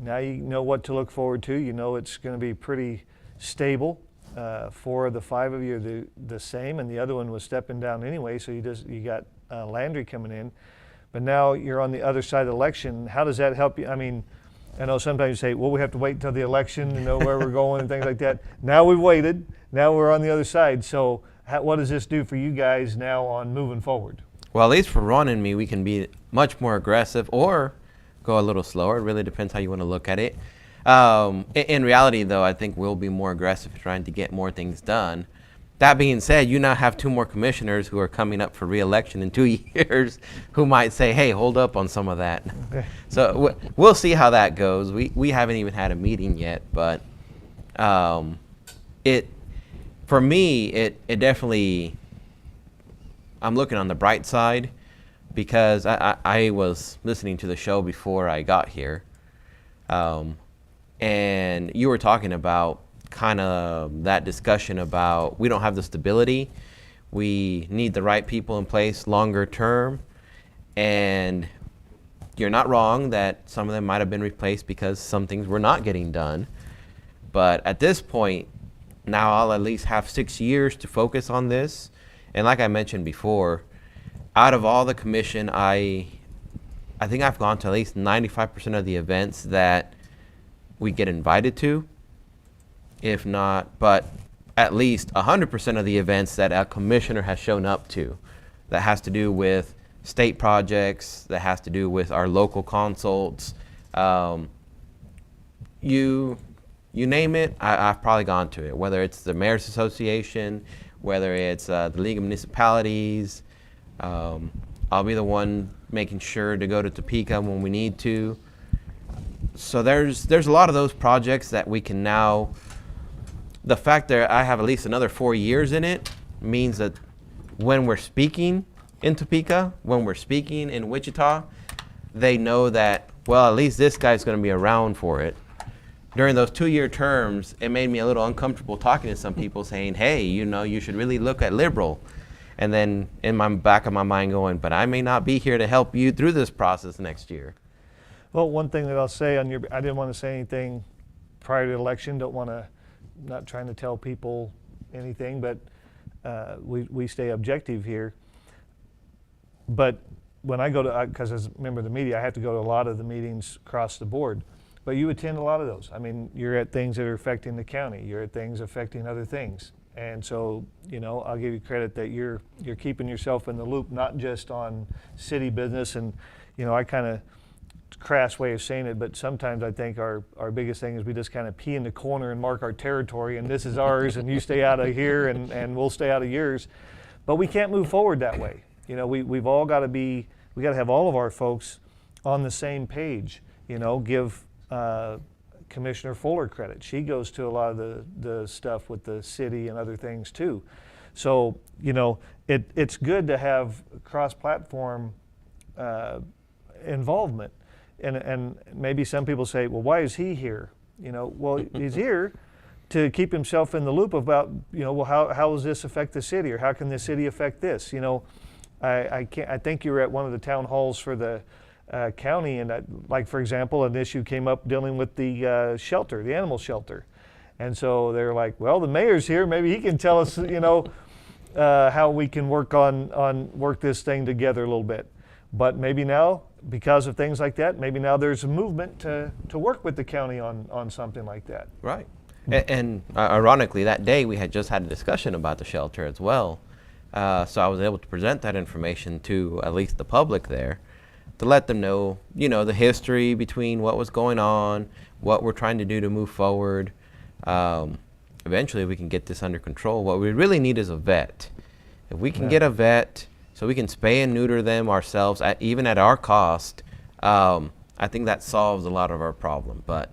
Now you know what to look forward to. You know it's going to be pretty stable. 4 of the 5 of you are the same, and the other one was stepping down anyway, so you got Landry coming in. But now you're on the other side of the election. How does that help you? I mean, I know sometimes you say, well, we have to wait until the election to know where we're going and things like that. Now we've waited. Now we're on the other side. So what does this do for you guys now on moving forward? Well, at least for Ron and me, we can be much more aggressive or go a little slower. It really depends how you want to look at it. In reality, though, I think we'll be more aggressive trying to get more things done. That being said, you now have 2 more commissioners who are coming up for re-election in 2 years who might say, hey, hold up on some of that. Okay. So we'll see how that goes. We haven't even had a meeting yet, but for me, it definitely, I'm looking on the bright side because I was listening to the show before I got here. And you were talking about kind of that discussion about we don't have the stability. We need the right people in place longer term. And you're not wrong that some of them might have been replaced because some things were not getting done. But at this point, now I'll at least have 6 years to focus on this. And like I mentioned before, out of all the commission, I think I've gone to at least 95% of the events that we get invited to, if not, but at least 100% of the events that a commissioner has shown up to. That has to do with state projects, that has to do with our local consults. You name it, I've probably gone to it, whether it's the Mayor's Association, whether it's the League of Municipalities. I'll be the one making sure to go to Topeka when we need to. So there's a lot of those projects that we can now, the fact that I have at least another 4 years in it means that when we're speaking in Topeka, when we're speaking in Wichita, they know that, well, at least this guy's going to be around for it. During those 2-year terms, it made me a little uncomfortable talking to some people saying, hey, you should really look at liberal. And then in my back of my mind going, but I may not be here to help you through this process next year. Well, one thing that I'll say I didn't want to say anything prior to the election. Not trying to tell people anything, but we stay objective here. But when I go to, because as a member of the media, I have to go to a lot of the meetings across the board. But you attend a lot of those. I mean, you're at things that are affecting the county. You're at things affecting other things. And so, I'll give you credit that you're keeping yourself in the loop, not just on city business. And, I kind of crass way of saying it, but sometimes I think our biggest thing is we just kind of pee in the corner and mark our territory, and this is ours, and you stay out of here, and we'll stay out of yours. But we can't move forward that way. We've all got to we got to have all of our folks on the same page. Give Commissioner Fuller credit. She goes to a lot of the stuff with the city and other things too. So, it's good to have cross-platform involvement. And maybe some people say, well, why is he here? Well, he's here to keep himself in the loop about, well, how does this affect the city, or how can the city affect this? I think you were at one of the town halls for the county, and like, for example, an issue came up dealing with the shelter, the animal shelter. And so they're like, well, the mayor's here, maybe he can tell us, how we can work this thing together a little bit. But maybe now, because of things like that, maybe now there's a movement to work with the county on something like that. Right. And ironically, that day we had just had a discussion about the shelter as well. So I was able to present that information to at least the public there to let them know, the history between what was going on, what we're trying to do to move forward. Eventually we can get this under control. What we really need is a vet. If we can get a vet, so we can spay and neuter them ourselves, even at our cost, I think that solves a lot of our problem. But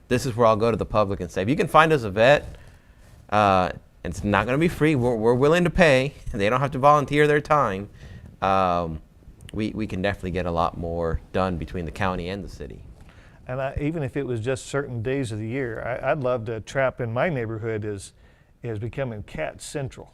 this is where I'll go to the public and say, if you can find us a vet, it's not going to be free. We're willing to pay. They don't have to volunteer their time. We can definitely get a lot more done between the county and the city. And even if it was just certain days of the year, I'd love to trap in my neighborhood is becoming cat central.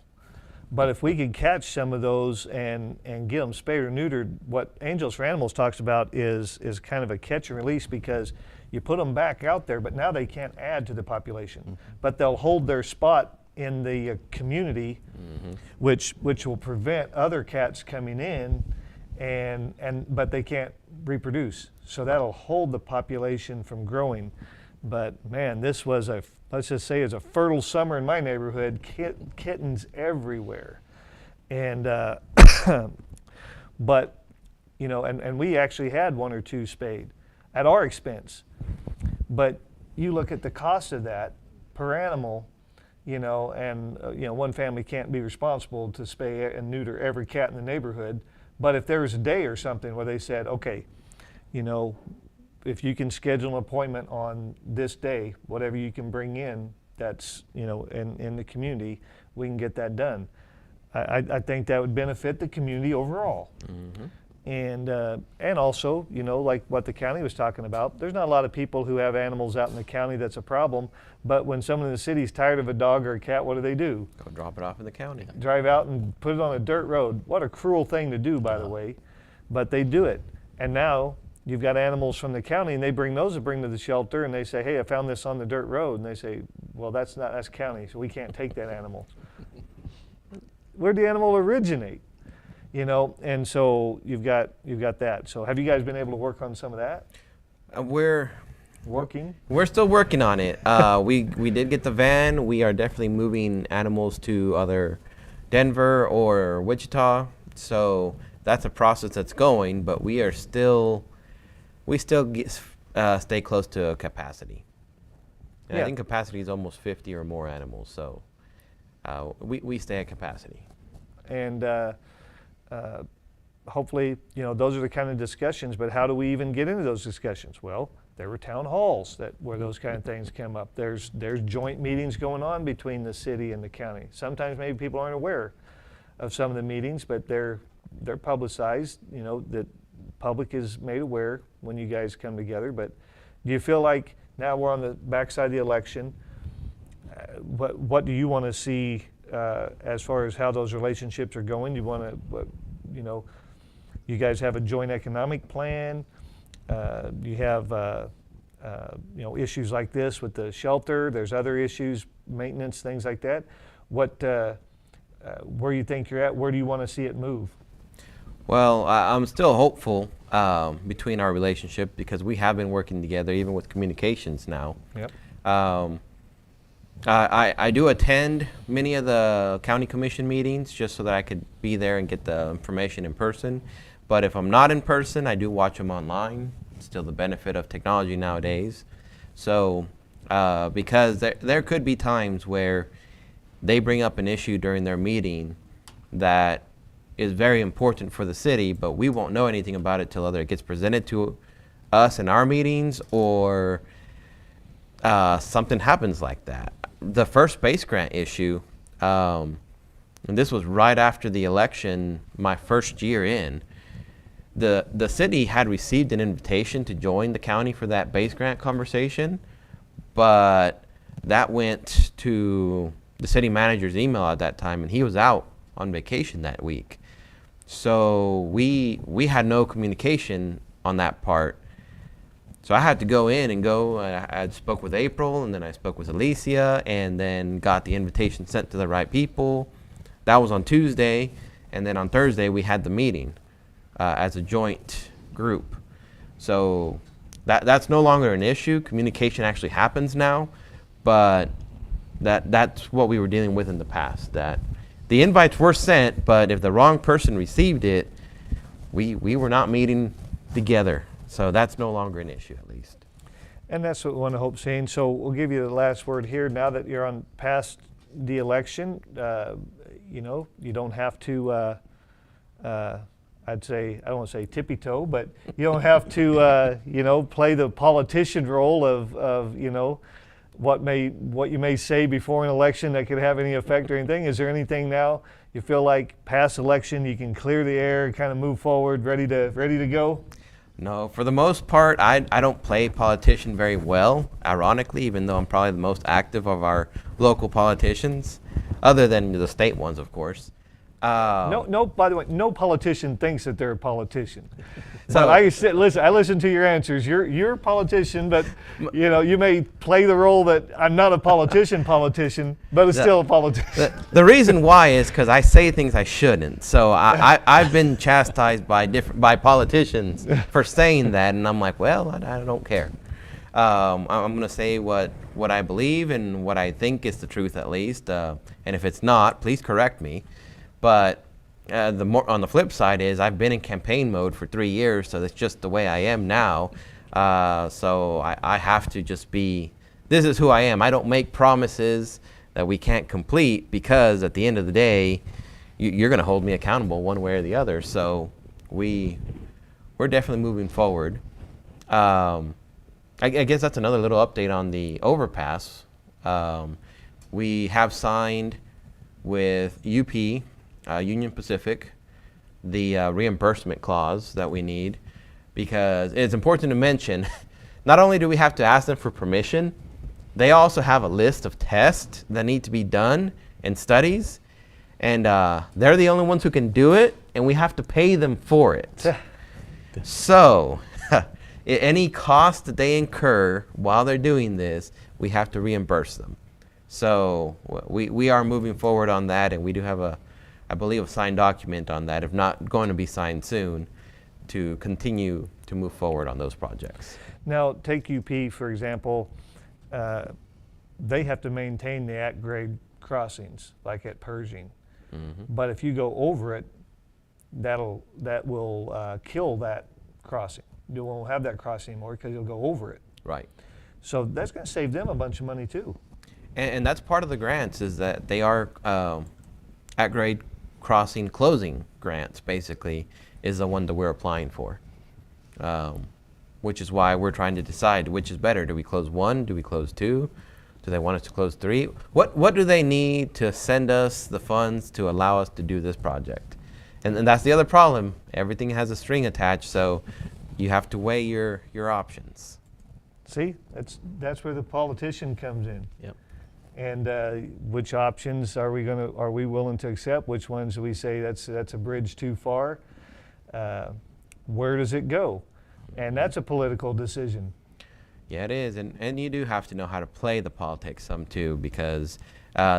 But if we could catch some of those and get them spayed or neutered, what Angels for Animals talks about is kind of a catch and release, because you put them back out there, but now they can't add to the population. But they'll hold their spot in the community, which will prevent other cats coming in, but they can't reproduce. So that'll hold the population from growing. But man, this was let's just say it's a fertile summer in my neighborhood. Kittens everywhere, and but you know, and we actually had 1 or 2 spayed at our expense. But you look at the cost of that per animal, you know, and you know, one family can't be responsible to spay and neuter every cat in the neighborhood. But if there was a day or something where they said, okay, you know, if you can schedule an appointment on this day, whatever you can bring in, that's, you know, in the community, we can get that done. I think that would benefit the community overall. And also, you know, like what the county was talking about, there's not a lot of people who have animals out in the county that's a problem, but when someone in the city is tired of a dog or a cat, what do? Go drop it off in the county. Drive out and put it on a dirt road. What a cruel thing to do, by the way, but they do it. And now you've got animals from the county, and they bring to the shelter, and they say, hey, I found this on the dirt road, and they say, well, that's county, so we can't take that animal. Where'd the animal originate? You know, and so you've got that. So have you guys been able to work on some of that? We're still working on it. We did get the van. We are definitely moving animals to either Denver or Wichita. So that's a process that's going, but we still stay close to capacity. And Yeah. I think capacity is almost 50 or more animals. So we stay at capacity. And hopefully, you know, those are the kind of discussions, but how do we even get into those discussions? Well, there were town halls where those kind of things come up. There's joint meetings going on between the city and the county. Sometimes maybe people aren't aware of some of the meetings, but they're publicized, you know, that public is made aware when you guys come together. But do you feel like now we're on the backside of the election, what do you want to see as far as how those relationships are going? You want to, you know, you guys have a joint economic plan. You have, you know, issues like this with the shelter. There's other issues, maintenance, things like that. Where you think you're at? Where do you want to see it move? Well, I'm still hopeful between our relationship, because we have been working together even with communications now. Yep. I do attend many of the county commission meetings just so that I could be there and get the information in person. But if I'm not in person, I do watch them online. It's still the benefit of technology nowadays. So because there could be times where they bring up an issue during their meeting that is very important for the city, but we won't know anything about it till either it gets presented to us in our meetings or something happens like that. The first space grant issue, and this was right after the election, my first year in, the city had received an invitation to join the county for that base grant conversation, but that went to the city manager's email at that time, and he was out on vacation that week. So we had no communication on that part. So I had to go in and I spoke with April, and then I spoke with Alicia, and then got the invitation sent to the right people. That was on Tuesday, and then on Thursday we had the meeting as a joint group. So that's no longer an issue. Communication actually happens now, but that's what we were dealing with in the past. That the invites were sent, but if the wrong person received it, we were not meeting together. So that's no longer an issue, at least. And that's what we want to hope, Shane. So we'll give you the last word here. Now that you're on past the election, you know, you don't have to, I'd say, I don't want to say tippy-toe, but you don't have to, you know, play the politician role of you know, what you may say before an election that could have any effect or anything. Is there anything now you feel like past election you can clear the air, kind of move forward, ready to go? No, for the most part, I don't play politician very well, ironically, even though I'm probably the most active of our local politicians, other than the state ones, of course. No. By the way, no politician thinks that they're a politician. So- But I listen to your answers. You're a politician, but you may play the role that I'm not a politician, but it's still a politician. The reason why is because I say things I shouldn't. So I've been chastised by politicians for saying that, and I'm like, well, I don't care. I'm going to say what I believe and what I think is the truth, at least. And if it's not, please correct me. But on the flip side is I've been in campaign mode for 3 years, so that's just the way I am now. So I have to just be, this is who I am. I don't make promises that we can't complete, because at the end of the day, you're going to hold me accountable one way or the other. So we're definitely moving forward. I guess that's another little update on the overpass. We have signed with UP, Union Pacific, the reimbursement clause that we need, because it's important to mention, not only do we have to ask them for permission, they also have a list of tests that need to be done and studies, and they're the only ones who can do it, and we have to pay them for it. So any cost that they incur while they're doing this, we have to reimburse them. So we are moving forward on that, and we do have I believe, a signed document on that, if not going to be signed soon, to continue to move forward on those projects. Now, take UP, for example. They have to maintain the at-grade crossings, like at Pershing. Mm-hmm. But if you go over it, that will kill that crossing. You won't have that crossing anymore because you'll go over it. Right. So that's going to save them a bunch of money too. And that's part of the grants, is that they are at-grade crossing closing grants, basically, is the one that we're applying for. Which is why we're trying to decide which is better. Do we close one? Do we close two? Do they want us to close three? What do they need to send us the funds to allow us to do this project? And that's the other problem. Everything has a string attached, so you have to weigh your options. See, that's where the politician comes in. Yep. And which options are we willing to accept? Which ones do we say that's a bridge too far? Where does it go? And that's a political decision. Yeah, it is, and you do have to know how to play the politics some too, because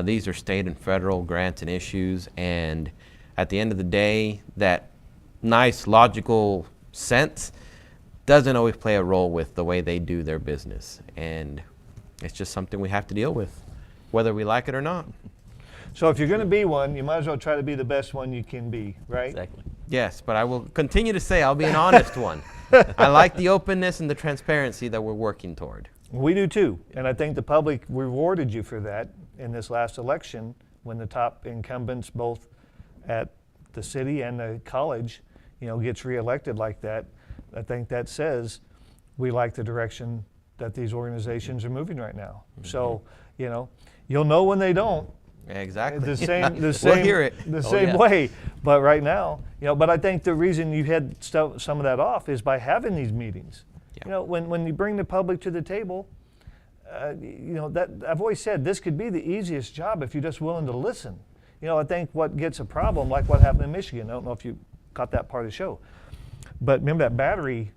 these are state and federal grants and issues, and at the end of the day, that nice logical sense doesn't always play a role with the way they do their business, and it's just something we have to deal with, whether we like it or not. So if you're going to be one, you might as well try to be the best one you can be, right? Exactly. Yes, but I will continue to say I'll be an honest one. I like the openness and the transparency that we're working toward. We do too, and I think the public rewarded you for that in this last election when the top incumbents, both at the city and the college, gets reelected like that. I think that says we like the direction that these organizations are moving right now. Mm-hmm. So, you'll know when they don't. Exactly. The same We'll hear it. The same way. But right now, but I think the reason you had some of that off is by having these meetings. Yeah. When you bring the public to the table, that I've always said this could be the easiest job if you're just willing to listen. I think what gets a problem, like what happened in Michigan, I don't know if you caught that part of the show, but remember that battery,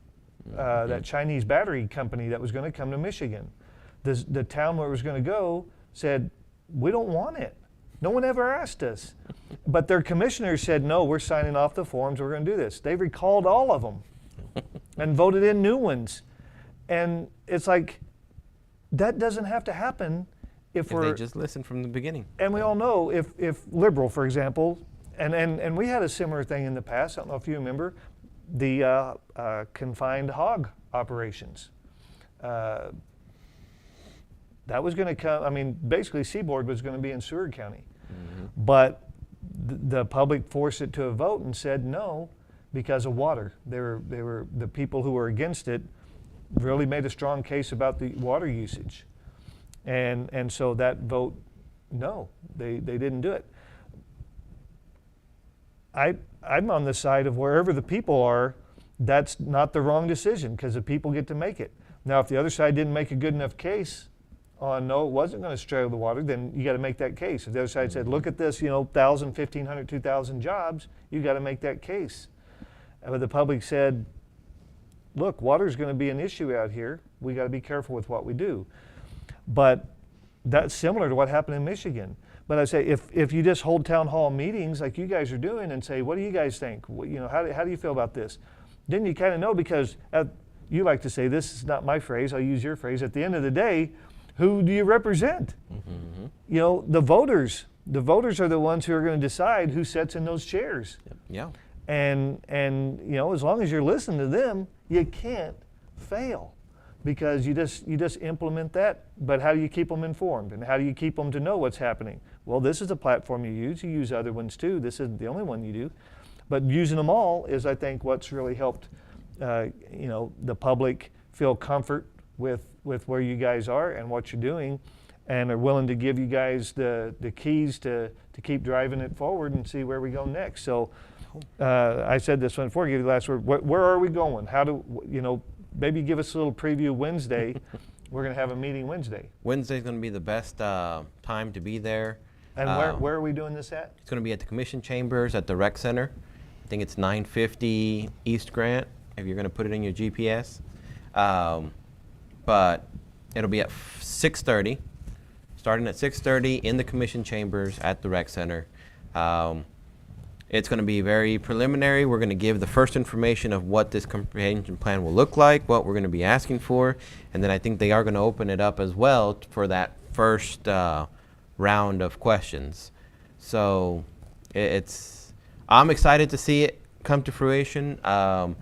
that Chinese battery company that was going to come to Michigan. The town where it was going to go said, we don't want it. No one ever asked us. But their commissioners said, no, we're signing off the forms, we're going to do this. They recalled all of them and voted in new ones. And it's like, that doesn't have to happen if they just listen from the beginning. And we all know if liberal, for example, and we had a similar thing in the past, I don't know if you remember, the confined hog operations. That was going to come, basically Seaboard was going to be in Seward County. Mm-hmm. But the public forced it to a vote and said no because of water. They were the people who were against it really made a strong case about the water usage. And so that vote, no, they didn't do it. I'm on the side of wherever the people are, that's not the wrong decision because the people get to make it. Now, if the other side didn't make a good enough case, on no, it wasn't going to straddle the water, then you got to make that case. If the other side said, look at this, 1,000, 1,500, 2,000 jobs, you got to make that case. But the public said, look, water's going to be an issue out here. We got to be careful with what we do. But that's similar to what happened in Michigan. But I say, if you just hold town hall meetings like you guys are doing and say, what do you guys think? How do you feel about this? Then you kind of know, because you like to say, this is not my phrase, I'll use your phrase, at the end of the day, who do you represent? Mm-hmm. The voters. The voters are the ones who are going to decide who sits in those chairs. Yeah. And as long as you're listening to them, you can't fail, because you just implement that. But how do you keep them informed, and how do you keep them to know what's happening? Well, this is a platform you use. You use other ones too. This isn't the only one you do, but using them all is, I think, what's really helped the public feel comfort with where you guys are and what you're doing, and are willing to give you guys the keys to keep driving it forward and see where we go next. So I said this one before, give you the last word. Where are we going? How do, maybe give us a little preview Wednesday. We're going to have a meeting Wednesday. Wednesday's going to be the best time to be there. And where are we doing this at? It's going to be at the Commission Chambers at the Rec Center. I think it's 950 East Grant, if you're going to put it in your GPS. But it'll be at 6:30, starting at 6:30 in the Commission Chambers at the Rec Center. It's going to be very preliminary. We're going to give the first information of what this comprehension plan will look like, what we're going to be asking for, and then I think they are going to open it up as well for that first round of questions. So I'm excited to see it come to fruition. I'm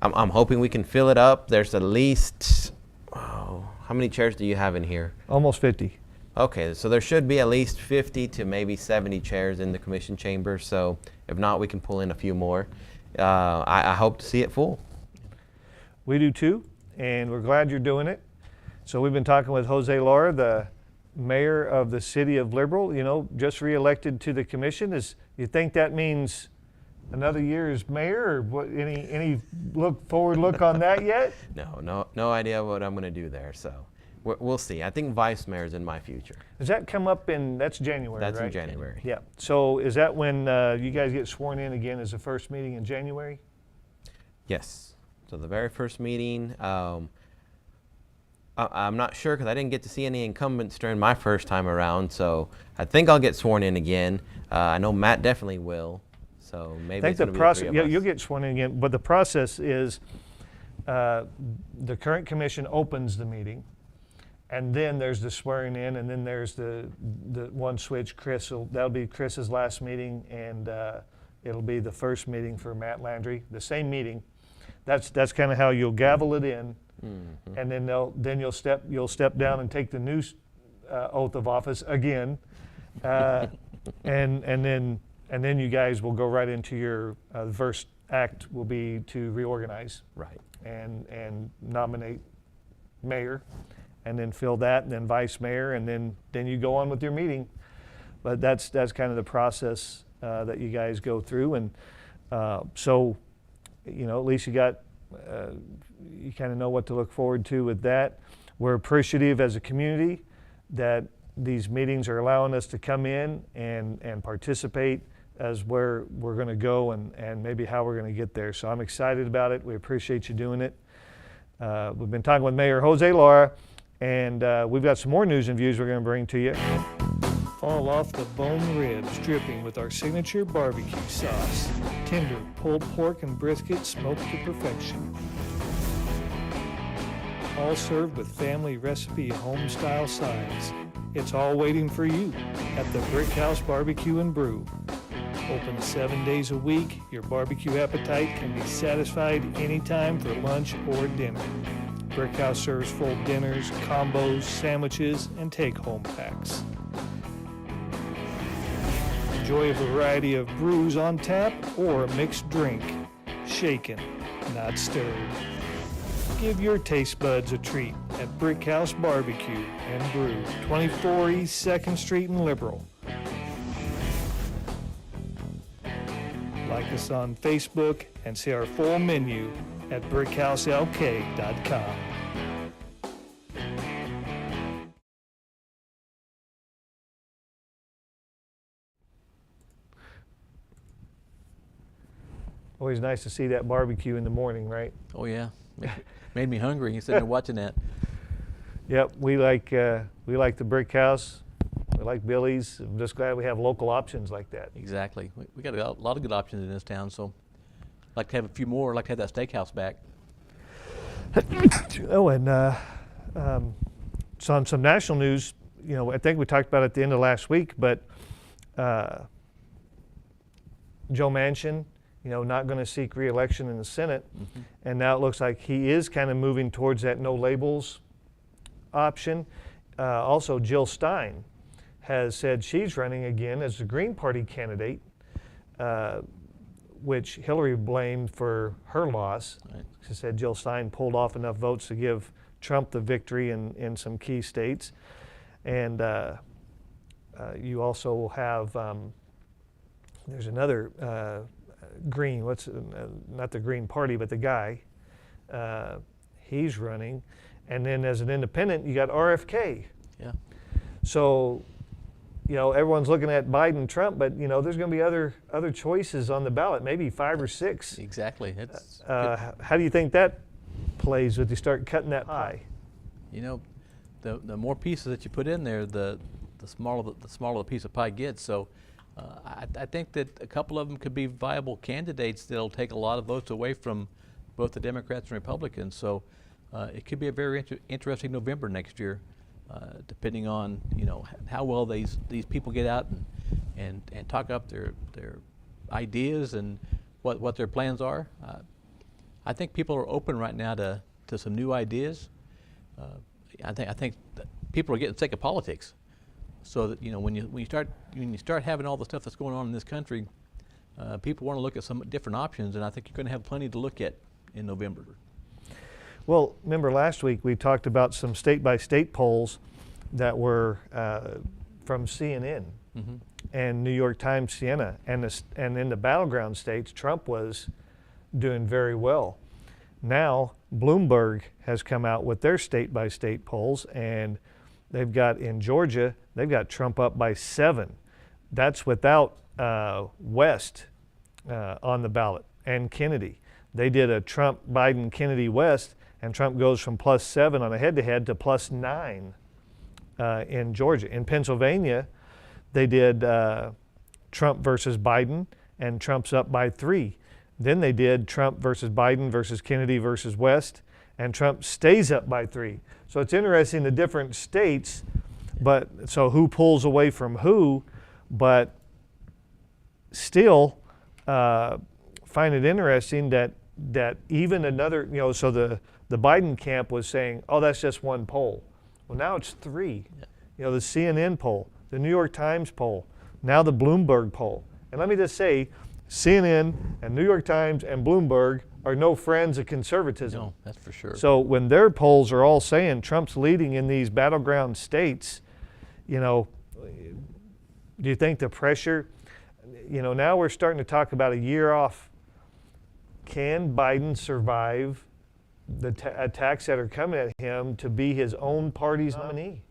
hoping we can fill it up. There's at least, how many chairs do you have in here? Almost 50. Okay, so there should be at least 50 to maybe 70 chairs in the commission chamber. So if not, we can pull in a few more. I hope to see it full. We do too, and we're glad you're doing it. So we've been talking with Jose Lara, the mayor of the city of Liberal, just reelected to the commission. You think that means another year as mayor, or what, any forward look on that yet? No idea what I'm going to do there. So we'll see. I think vice mayor is in my future. Does that come up that's January, That's right? in January. Yeah. So is that when you guys get sworn in again as the first meeting in January? Yes. So the very first meeting, I'm not sure because I didn't get to see any incumbents during my first time around. So I think I'll get sworn in again. I know Matt definitely will. So maybe I it's think going to the be process, the three of us. you'll get sworn in again, but the process is the current commission opens the meeting, and then there's the swearing in, and then there's the one switch. That'll be Chris's last meeting, and it'll be the first meeting for Matt Landry, the same meeting. That's kind of how you'll gavel it in, and then you'll step down and take the new oath of office again, and then you guys will go right into your the first act will be to reorganize, Right. and nominate mayor, and then fill that, and then vice mayor, and then you go on with your meeting. But that's kind of the process that you guys go through, and so at least you kind of know what to look forward to with that. We're appreciative as a community that these meetings are allowing us to come in and participate as where we're going to go and maybe how we're going to get there. So I'm excited about it. We appreciate you doing it. We've been talking with Mayor Jose Lara, and we've got some more news and views we're going to bring to you. All off the bone ribs, dripping with our signature barbecue sauce. Tender pulled pork and brisket smoked to perfection. All served with family recipe home-style sides. It's all waiting for you at the Brick House Barbecue and Brew. Open 7 days a week, your barbecue appetite can be satisfied anytime for lunch or dinner. Brick House serves full dinners, combos, sandwiches, and take-home packs. Enjoy a variety of brews on tap or a mixed drink, shaken, not stirred. Give your taste buds a treat at Brick House Barbecue and Brew, 24 East 2nd Street in Liberal. Like us on Facebook and see our full menu at brickhouselk.com. Always nice to see that barbecue in the morning, right? Oh yeah, made me hungry. Sitting there watching that. Yep, we like the Brick House. We like Billy's. I'm just glad we have local options like that. Exactly. We got a lot of good options in this town, so I'd like to have a few more. I'd like to have that steakhouse back. Oh, and so on some national news, I think we talked about it at the end of last week, but Joe Manchin, not going to seek re-election in the Senate, and now it looks like he is kind of moving towards that no labels option. Also, Jill Stein has said she's running again as the Green Party candidate, which Hillary blamed for her loss. Right. She said Jill Stein pulled off enough votes to give Trump the victory in some key states. And you also have, there's another Green, not the Green Party, but the guy, he's running. And then as an independent, you got RFK. Yeah. So, everyone's looking at Biden, Trump, but there's going to be other choices on the ballot, maybe 5 or 6. Exactly. It's How do you think that plays when you start cutting that pie? the more pieces that you put in there, the smaller the piece of pie gets. So I think that a couple of them could be viable candidates that'll take a lot of votes away from both the Democrats and Republicans. So it could be a very interesting November next year, depending on how well these people get out and talk up their ideas and what their plans are. I think people are open right now to some new ideas. I think that people are getting sick of politics. So that when you start having all the stuff that's going on in this country, people want to look at some different options, and I think you're going to have plenty to look at in November. Well, remember last week we talked about some state-by-state polls that were from CNN and New York Times, Siena, and in the battleground states, Trump was doing very well. Now, Bloomberg has come out with their state-by-state polls, and they've got in Georgia, they've got Trump up by 7. That's without West on the ballot and Kennedy. They did a Trump, Biden, Kennedy, West, and Trump goes from +7 on a head-to-head to +9 in Georgia. In Pennsylvania, they did Trump versus Biden, and Trump's up by 3. Then they did Trump versus Biden versus Kennedy versus West, and Trump stays up by 3. So it's interesting the different states, but so who pulls away from who, but still find it interesting that even another, so the Biden camp was saying, oh, that's just one poll. Well, now it's 3. Yeah. The CNN poll, the New York Times poll, now the Bloomberg poll. And let me just say, CNN and New York Times and Bloomberg are no friends of conservatism. No, that's for sure. So when their polls are all saying Trump's leading in these battleground states, do you think the pressure, now we're starting to talk about a year off. Can Biden survive the attacks that are coming at him to be his own party's nominee?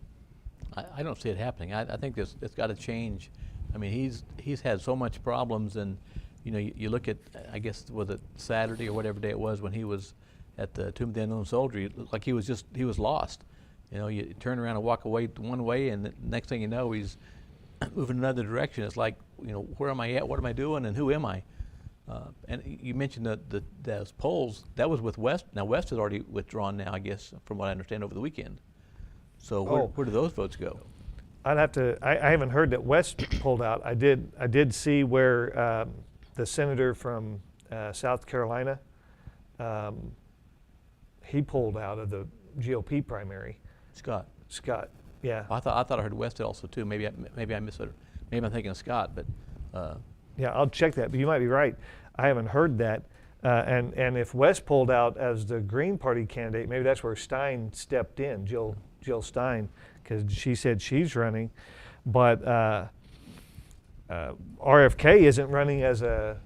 I don't see it happening. I think it's got to change. I mean, he's had so much problems, and you look at, I guess, was it Saturday or whatever day it was when he was at the Tomb of the Unknown Soldier, it looked like he was lost. You turn around and walk away one way, and the next thing you know, he's moving another direction. It's like, where am I at? What am I doing? And who am I? And you mentioned those polls. That was with West. Now West has already withdrawn now, I guess, from what I understand, over the weekend. So where do those votes go? I'd have to. I haven't heard that West pulled out. I did see where the senator from South Carolina, he pulled out of the GOP primary. Scott. Yeah. I thought I heard West also too. Maybe I misheard. Maybe I'm thinking of Scott, but. Yeah, I'll check that. But you might be right. I haven't heard that. And if West pulled out as the Green Party candidate, maybe that's where Stein stepped in, Jill Stein, because she said she's running. But RFK isn't running as a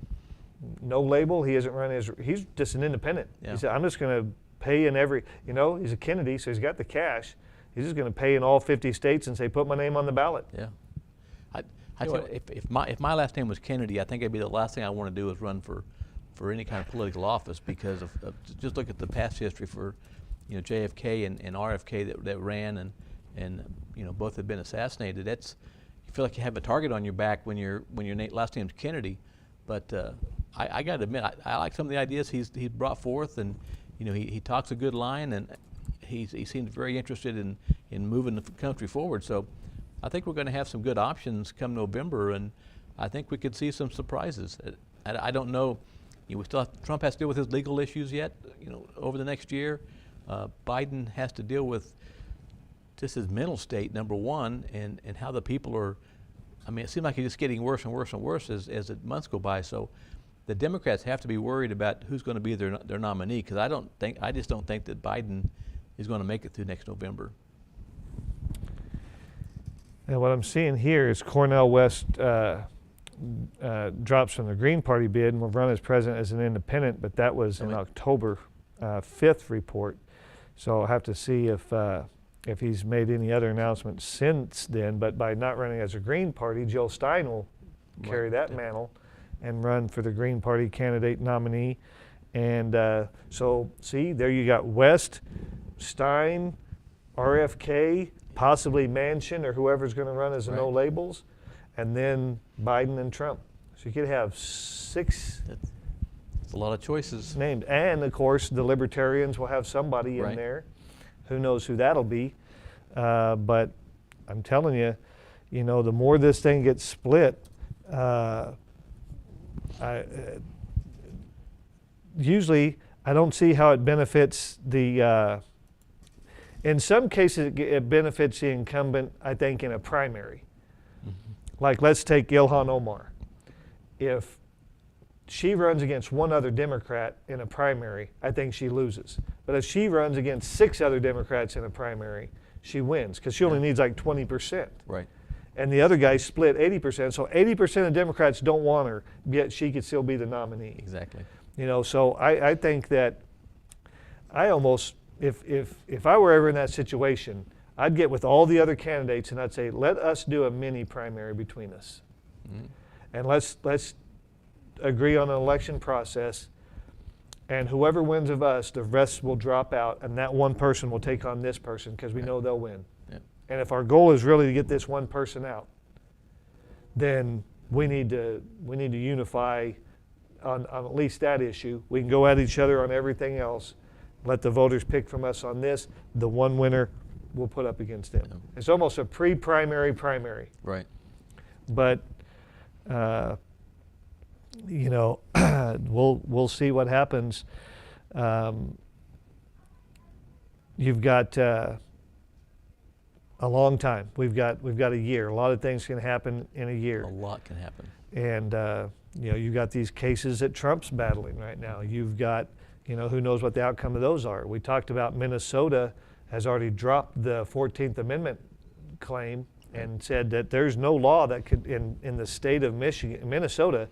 no label. He isn't running he's just an independent. Yeah. He said, I'm just going to pay in every, he's a Kennedy, so he's got the cash. He's just going to pay in all 50 states and say, put my name on the ballot. Yeah. I tell you, if my last name was Kennedy, I think it'd be the last thing I want to do is run for for any kind of political office because of just look at the past history for, JFK and RFK that ran and both have been assassinated. You feel like you have a target on your back when your last name's Kennedy. But I got to admit, I like some of the ideas he's brought forth, and he talks a good line, and he seems very interested in moving the country forward. So I think we're going to have some good options come November, and I think we could see some surprises. I don't know. We still Trump has to deal with his legal issues yet. Over the next year, Biden has to deal with just his mental state, number one, and how the people are. I mean, it seems like it's just getting worse and worse and worse as the months go by. So the Democrats have to be worried about who's going to be their nominee, because I just don't think that Biden is going to make it through next November. And what I'm seeing here is Cornel West drops from the Green Party bid and will run as president as an independent, but that was in October 5th report. So I'll have to see if he's made any other announcements since then. But by not running as a Green Party, Jill Stein will carry that mantle and run for the Green Party candidate nominee. And so, see, there you got West, Stein, RFK, possibly Manchin or whoever's going to run as a no labels, and then Biden and Trump. So you could have 6. That's a lot of choices named. And of course, the Libertarians will have somebody in there. Who knows who that'll be? But I'm telling you, the more this thing gets split, usually I don't see how it benefits the. In some cases, it benefits the incumbent, I think, in a primary. Mm-hmm. Like, let's take Ilhan Omar. If she runs against one other Democrat in a primary, I think she loses. But if she runs against 6 other Democrats in a primary, she wins, because she only needs like 20%. Right. And the other guy split 80%. So 80% of Democrats don't want her, yet she could still be the nominee. Exactly. So I think that I almost, if I were ever in that situation, I'd get with all the other candidates and I'd say, let us do a mini primary between us. Mm-hmm. And let's agree on an election process, and whoever wins of us, the rest will drop out, and that one person will take on this person because we know they'll win. Yep. And if our goal is really to get this one person out, then we need to unify on at least that issue. We can go at each other on everything else. Let the voters pick from us on this. The one winner we'll put up against them. Yep. It's almost a pre-primary primary. Right. But we'll see what happens. You've got a long time. We've got a year. A lot of things can happen in a year. A lot can happen. And you've got these cases that Trump's battling right now. You've got who knows what the outcome of those are. We talked about Minnesota has already dropped the 14th Amendment claim and said that there's no law that could in the state of Minnesota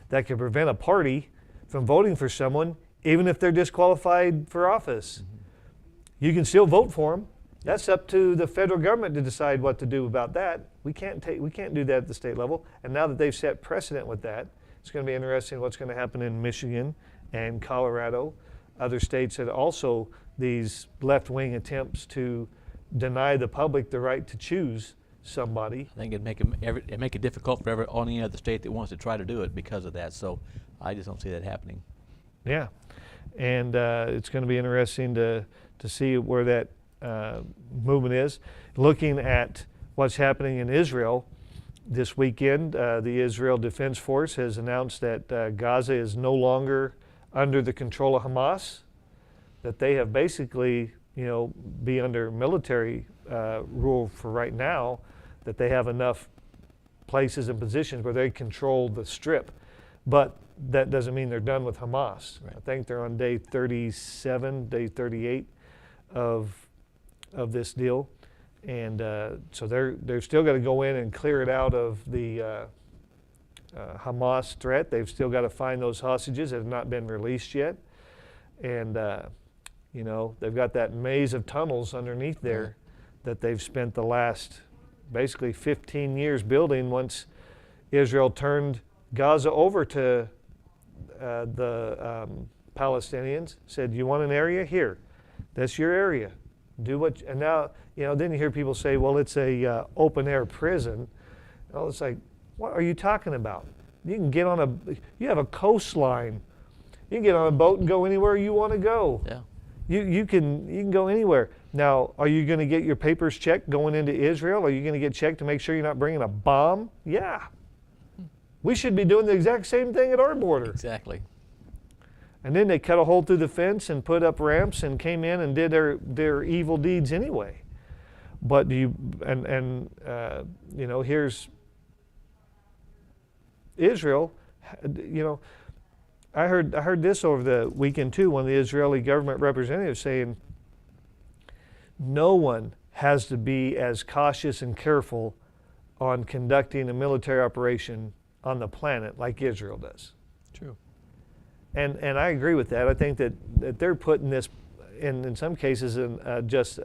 that could prevent a party from voting for someone even if they're disqualified for office. Mm-hmm. You can still vote for them. That's up to the federal government to decide what to do about that. We can't do that at the state level. And now that they've set precedent with that, it's going to be interesting what's going to happen in Michigan and Colorado, other states that also these left-wing attempts to deny the public the right to choose somebody. I think it'd make it difficult for any other state that wants to try to do it because of that. So I just don't see that happening. Yeah, and it's going to be interesting to see where that movement is. Looking at what's happening in Israel this weekend, the Israel Defense Force has announced that Gaza is no longer under the control of Hamas, that they have basically, be under military rule for right now, that they have enough places and positions where they control the strip. But that doesn't mean they're done with Hamas. Right. I think they're on day 37, day 38 of this deal. And so they're still got to go in and clear it out of the Hamas threat. They've still got to find those hostages that have not been released yet. And, they've got that maze of tunnels underneath there that they've spent the last basically 15 years building once Israel turned Gaza over to the Palestinians, said, "You want an area? Here, that's your area. Do what." And now, then you hear people say, "Well, it's a open air prison." Well, it's like, what are you talking about? You can get on you have a coastline. You can get on a boat and go anywhere you want to go. Yeah. You can go anywhere. Now, are you going to get your papers checked going into Israel? Are you going to get checked to make sure you're not bringing a bomb? Yeah. We should be doing the exact same thing at our border. Exactly. And then they cut a hole through the fence and put up ramps and came in and did their evil deeds anyway. But here's Israel. I heard this over the weekend too. One of the Israeli government representatives saying, no one has to be as cautious and careful on conducting a military operation on the planet like Israel does. True. And I agree with that. I think that they're putting this in some cases in just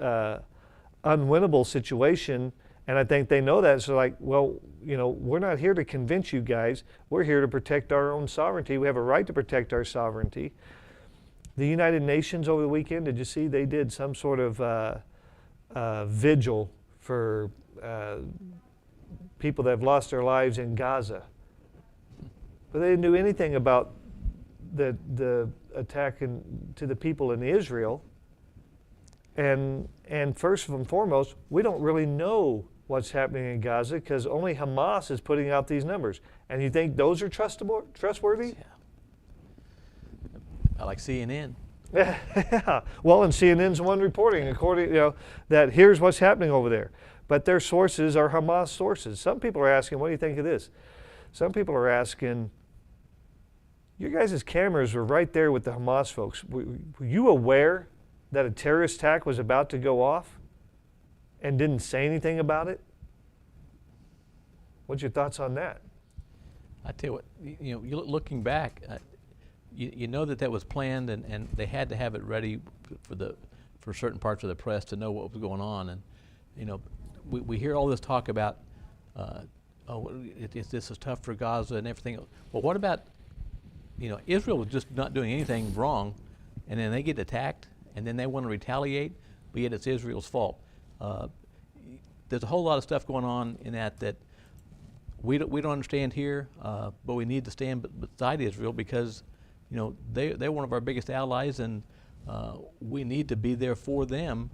unwinnable situation. And I think they know that. So like, well, we're not here to convince you guys. We're here to protect our own sovereignty. We have a right to protect our sovereignty. The United Nations over the weekend, did you see they did some sort of vigil for people that have lost their lives in Gaza? But they didn't do anything about the attack to the people in Israel. And first and foremost, we don't really know what's happening in Gaza because only Hamas is putting out these numbers. And you think those are trustworthy? Yeah. I like CNN. Yeah. Well, and CNN's the one reporting according, that here's what's happening over there. But their sources are Hamas sources. Some people are asking, what do you think of this? Some people are asking, your guys' cameras were right there with the Hamas folks. Were you aware that a terrorist attack was about to go off and didn't say anything about it? What's your thoughts on that? I tell you what, you looking back, you know that was planned, and they had to have it ready for certain parts of the press to know what was going on. And we hear all this talk about this is tough for Gaza and everything else. Well, what about Israel was just not doing anything wrong, and then they get attacked, and then they want to retaliate, but yet it's Israel's fault. There's a whole lot of stuff going on in that we don't understand here, but we need to stand beside Israel because they're one of our biggest allies, and we need to be there for them.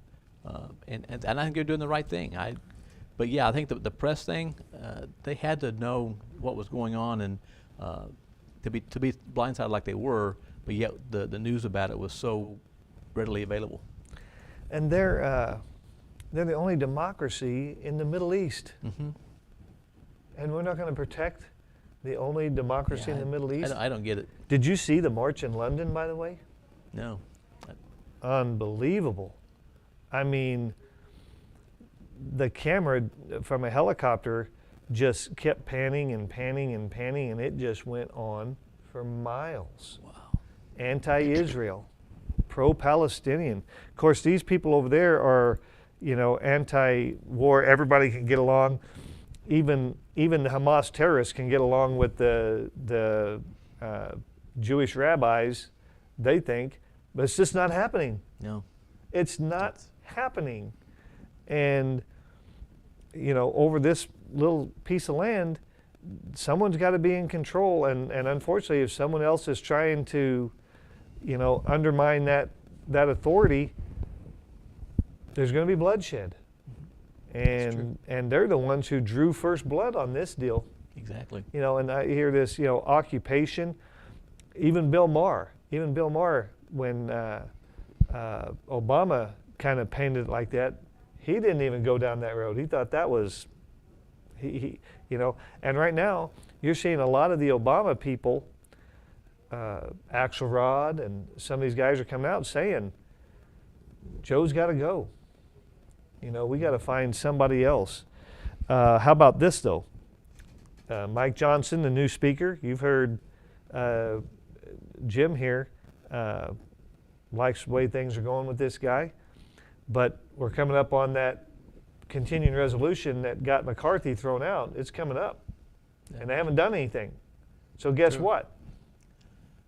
And I think they're doing the right thing. But yeah, I think the press thing, they had to know what was going on, and to be blindsided like they were, but yet the news about it was so readily available. And they're the only democracy in the Middle East. Mm-hmm. And we're not going to protect the only democracy in the Middle East? I don't get it. Did you see the march in London, by the way? No. Unbelievable. I mean, the camera from a helicopter just kept panning and panning and panning, and it just went on for miles. Wow. Anti-Israel, pro-Palestinian. Of course, these people over there are, anti-war. Everybody can get along. Even the Hamas terrorists can get along with the Jewish rabbis, they think, but it's just not happening. No. It's not happening. And, over this little piece of land, someone's got to be in control. And unfortunately, if someone else is trying to, undermine that authority, there's going to be bloodshed. And they're the ones who drew first blood on this deal. Exactly. And I hear this, occupation. Even Bill Maher, when Obama kind of painted it like that, he didn't even go down that road. He thought that was, and right now you're seeing a lot of the Obama people, Axelrod and some of these guys are coming out saying, Joe's got to go. We got to find somebody else. How about this, though? Mike Johnson, the new speaker, you've heard Jim here likes the way things are going with this guy. But we're coming up on that continuing resolution that got McCarthy thrown out. It's coming up. Yeah. And they haven't done anything. So guess what?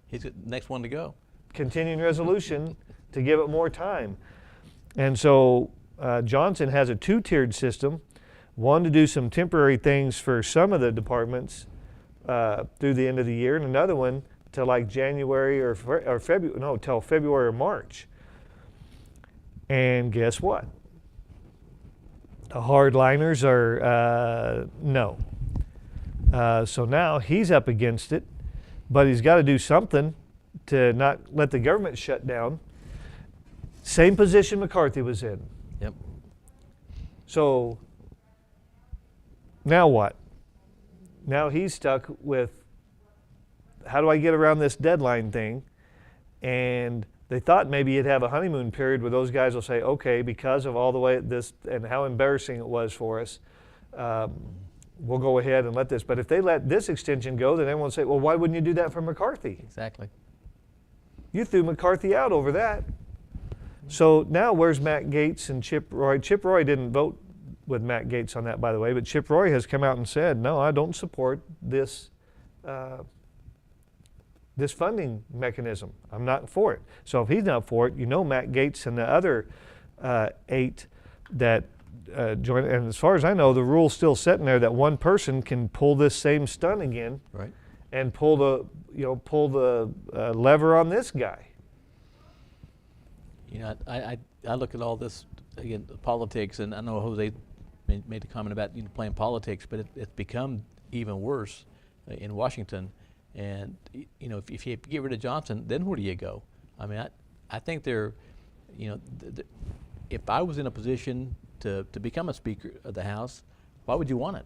He's the next one to go. continuing resolution to give it more time. And so Johnson has a two-tiered system, one to do some temporary things for some of the departments through the end of the year, and another one to like January or February, no, till February or March. And guess what? The hardliners are no. So now he's up against it, but he's got to do something to not let the government shut down. Same position McCarthy was in. Yep. So now what? Now he's stuck with, how do I get around this deadline thing? And they thought maybe you'd have a honeymoon period where those guys will say, okay, because of all the way this and how embarrassing it was for us, we'll go ahead and let this. But if they let this extension go, then everyone will say, well, why wouldn't you do that for McCarthy? Exactly. You threw McCarthy out over that. So now where's Matt Gaetz and Chip Roy? Chip Roy didn't vote with Matt Gaetz on that, by the way, but Chip Roy has come out and said, no, I don't support this this funding mechanism. I'm not for it. So if he's not for it, Matt Gaetz and the other 8 that join, and as far as I know, the rule's still sitting there that one person can pull this same stunt again, Right. and pull the lever on this guy. I look at all this, again, politics, and I know Jose made a comment about playing politics, but it's become even worse in Washington. And if you get rid of Johnson, then where do you go? I mean, I think if I was in a position to become a Speaker of the House, why would you want it?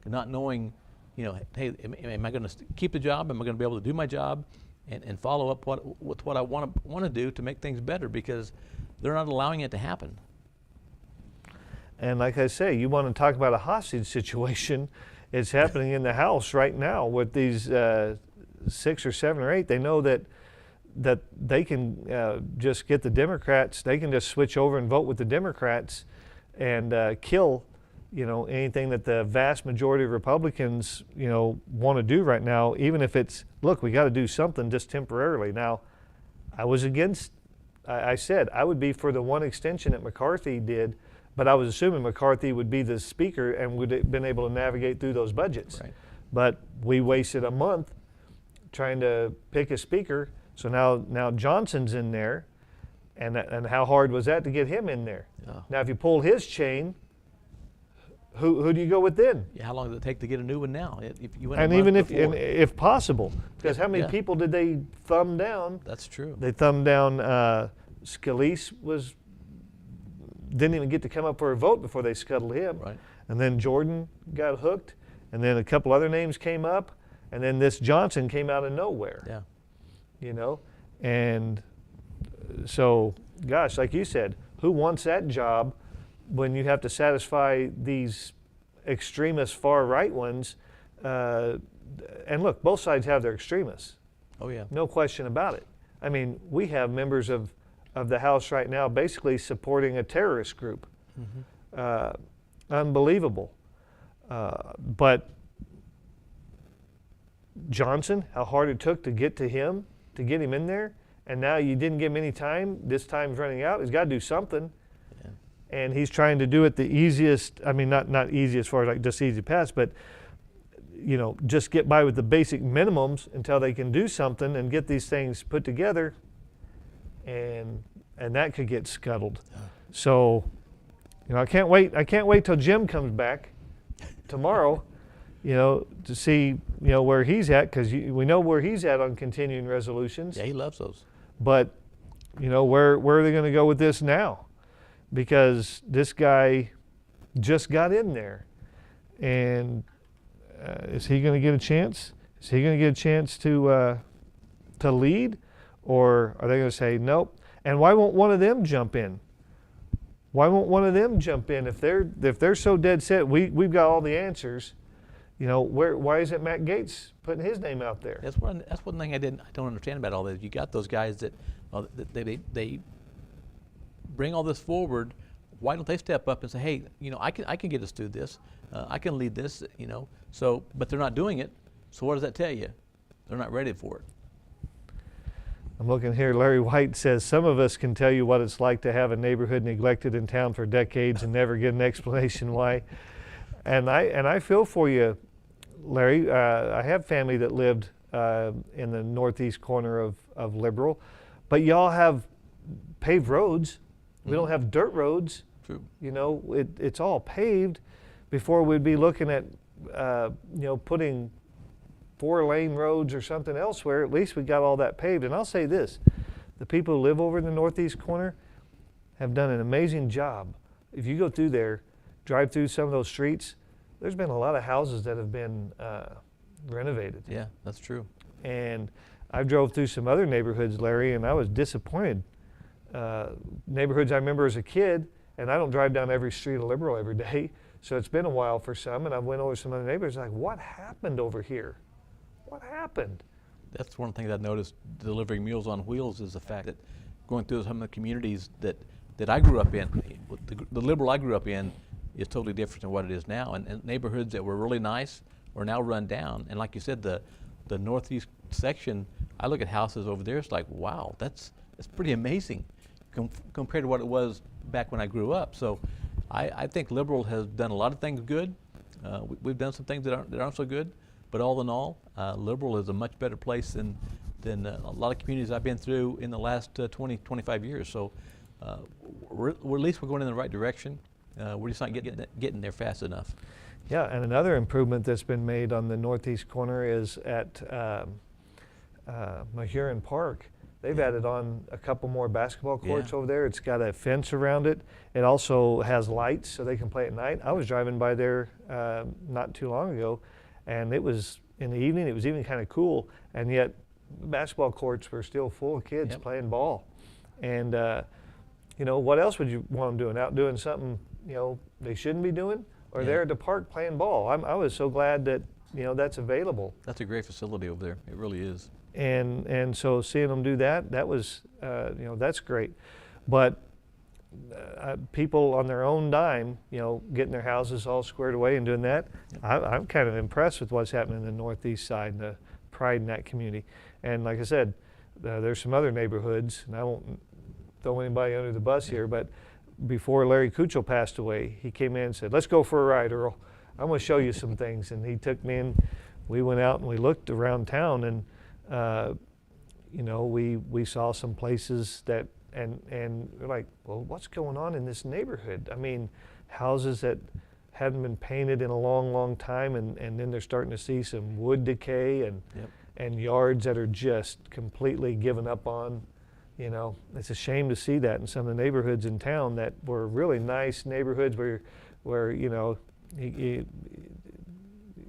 Not knowing, hey, am I going to keep the job? Am I going to be able to do my job and follow up with what I want to do to make things better? Because they're not allowing it to happen. And like I say, you want to talk about a hostage situation. It's happening in the House right now with these 6 or 7 or 8. They know that they can just get the Democrats. They can just switch over and vote with the Democrats and kill, anything that the vast majority of Republicans, want to do right now. Even if it's, look, we got to do something just temporarily. Now, I was against. I said I would be for the one extension that McCarthy did. But I was assuming McCarthy would be the Speaker and would have been able to navigate through those budgets. Right. But we wasted a month trying to pick a Speaker. So now Johnson's in there, and how hard was that to get him in there? Yeah. Now if you pull his chain, who do you go with then? Yeah, how long does it take to get a new one now? If you went And a month even before. if possible, because how many Yeah. people did they thumb down? That's true. They thumbed down. Scalise didn't even get to come up for a vote before they scuttled him. Right. And then Jordan got hooked, and then a couple other names came up, and then this Johnson came out of nowhere. Yeah. And so, gosh, like you said, who wants that job when you have to satisfy these extremist far right ones? And look, both sides have their extremists. Oh yeah. No question about it. I mean, we have members of the House right now basically supporting a terrorist group. Mm-hmm. Unbelievable. But Johnson, how hard it took to get him in there, and now you didn't give him any time. This time's running out. He's got to do something. Yeah. And he's trying to do it the easiest, I mean, not easy as far as like just easy pass, but just get by with the basic minimums until they can do something and get these things put together. And that could get scuttled. Yeah. So, I can't wait till Jim comes back tomorrow, to see where he's at, because we know where he's at on continuing resolutions. Yeah, he loves those. But where are they going to go with this now? Because this guy just got in there, and is he going to get a chance? Is he going to get a chance to lead? Or are they going to say nope? And why won't one of them jump in? Why won't one of them jump in if they're so dead set? We've got all the answers. Why isn't Matt Gaetz putting his name out there? That's one thing I don't understand about all this. You got those guys that they bring all this forward. Why don't they step up and say, hey, I can get us through this. I can lead this. So, but they're not doing it. So what does that tell you? They're not ready for it. I'm looking here. Larry White says, some of us can tell you what it's like to have a neighborhood neglected in town for decades and never get an explanation why. And I feel for you, Larry. I have family that lived in the northeast corner of Liberal, but y'all have paved roads. We don't have dirt roads. True. You know, it's all paved before we'd be looking at, putting 4-lane roads or something elsewhere. At least we got all that paved. And I'll say this, the people who live over in the northeast corner have done an amazing job. If you go through there, drive through some of those streets, there's been a lot of houses that have been renovated. Yeah, that's true. And I drove through some other neighborhoods, Larry, and I was disappointed. Neighborhoods I remember as a kid, and I don't drive down every street of Liberal every day, so it's been a while for some, and I went over to some other neighborhoods like, what happened over here? What happened? That's one thing that I noticed delivering Meals on Wheels is the fact that going through some of the communities that I grew up in, the Liberal I grew up in is totally different than what it is now. And neighborhoods that were really nice are now run down. And like you said, the northeast section, I look at houses over there, it's like, wow, that's pretty amazing compared to what it was back when I grew up. So I think Liberal has done a lot of things good. We've done some things that aren't so good. But all in all, Liberal is a much better place than a lot of communities I've been through in the last 20, 25 years. So we're at least we're going in the right direction. We're just not getting there fast enough. Yeah, and another improvement that's been made on the northeast corner is at Mahurin Park. They've added on a couple more basketball courts over there. It's got a fence around it. It also has lights so they can play at night. I was driving by there not too long ago, and it was in the evening. It was even kind of cool, and yet basketball courts were still full of kids playing ball. And what else would you want them doing? Out doing something they shouldn't be doing, or they're at the park playing ball. I was so glad that that's available. That's a great facility over there. It really is. And so seeing them do that was that's great. But people on their own dime, getting their houses all squared away and doing that, I'm kind of impressed with what's happening in the northeast side and the pride in that community. And like I said, there's some other neighborhoods, and I won't throw anybody under the bus here, but before Larry Kuchel passed away, he came in and said, let's go for a ride, Earl. I'm going to show you some things. And he took me in. We went out and we looked around town, and we saw some places that, and we're like, well, what's going on in this neighborhood? I mean, houses that hadn't been painted in a long, long time, and then they're starting to see some wood decay and yards that are just completely given up on. It's a shame to see that in some of the neighborhoods in town that were really nice neighborhoods where you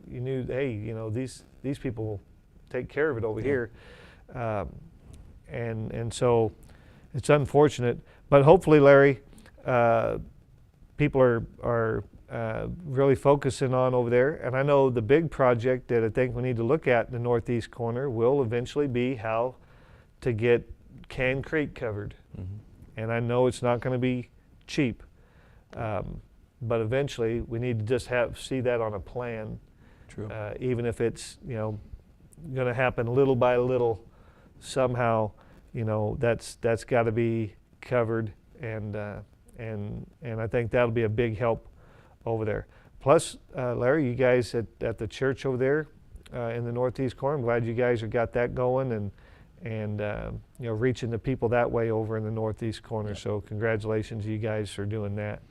knew, hey, these people take care of it over here, and so it's unfortunate. But hopefully, Larry, people are really focusing on over there. And I know the big project that I think we need to look at in the northeast corner will eventually be how to get Can Creek covered. Mm-hmm. And I know it's not going to be cheap, but eventually we need to just see that on a plan. True. Even if it's going to happen little by little, somehow, that's got to be covered, and I think that'll be a big help over there. Plus, Larry, you guys at the church over there in the northeast corner, I'm glad you guys have got that going and reaching the people that way over in the northeast corner. Yep. So congratulations, you guys, for doing that.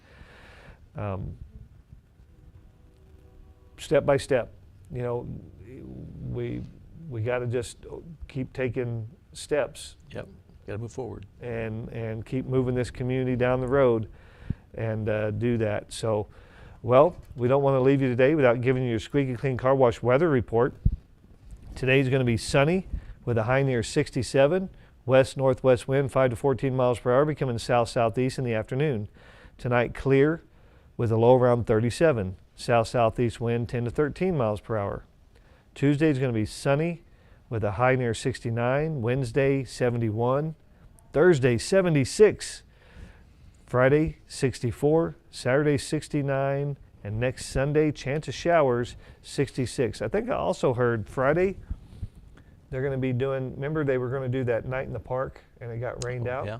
Step by step, we got to just keep taking steps. Yep, got to move forward and keep moving this community down the road, and do that. So, well, we don't want to leave you today without giving you your Squeaky Clean Car Wash weather report. Today's going to be sunny with a high near 67, west-northwest wind 5 to 14 miles per hour, becoming south-southeast in the afternoon. Tonight, clear with a low around 37, south-southeast wind 10 to 13 miles per hour. Tuesday is going to be sunny with a high near 69, Wednesday 71, Thursday 76, Friday 64, Saturday 69, and next Sunday, chance of showers 66. I think I also heard Friday They're going to be doing, remember they were going to do that night in the park and it got rained out? Yeah,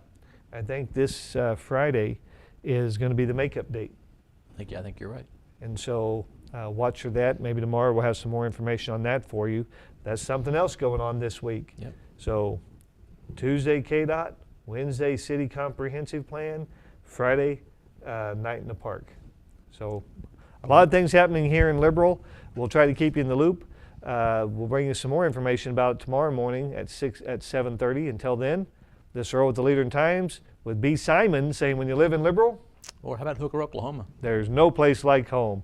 I think this Friday is going to be the makeup date. I think you're right. And so watch for that. Maybe tomorrow we'll have some more information on that for you. That's something else going on this week. Yep. So Tuesday KDOT, Wednesday City Comprehensive Plan, Friday night in the park. So a lot of things happening here in Liberal. We'll try to keep you in the loop. We'll bring you some more information about it tomorrow morning at 7:30. Until then, this is Earl with the Leader in Times with B. Simon saying, when you live in Liberal, Or how about Hooker, Oklahoma? there's no place like home.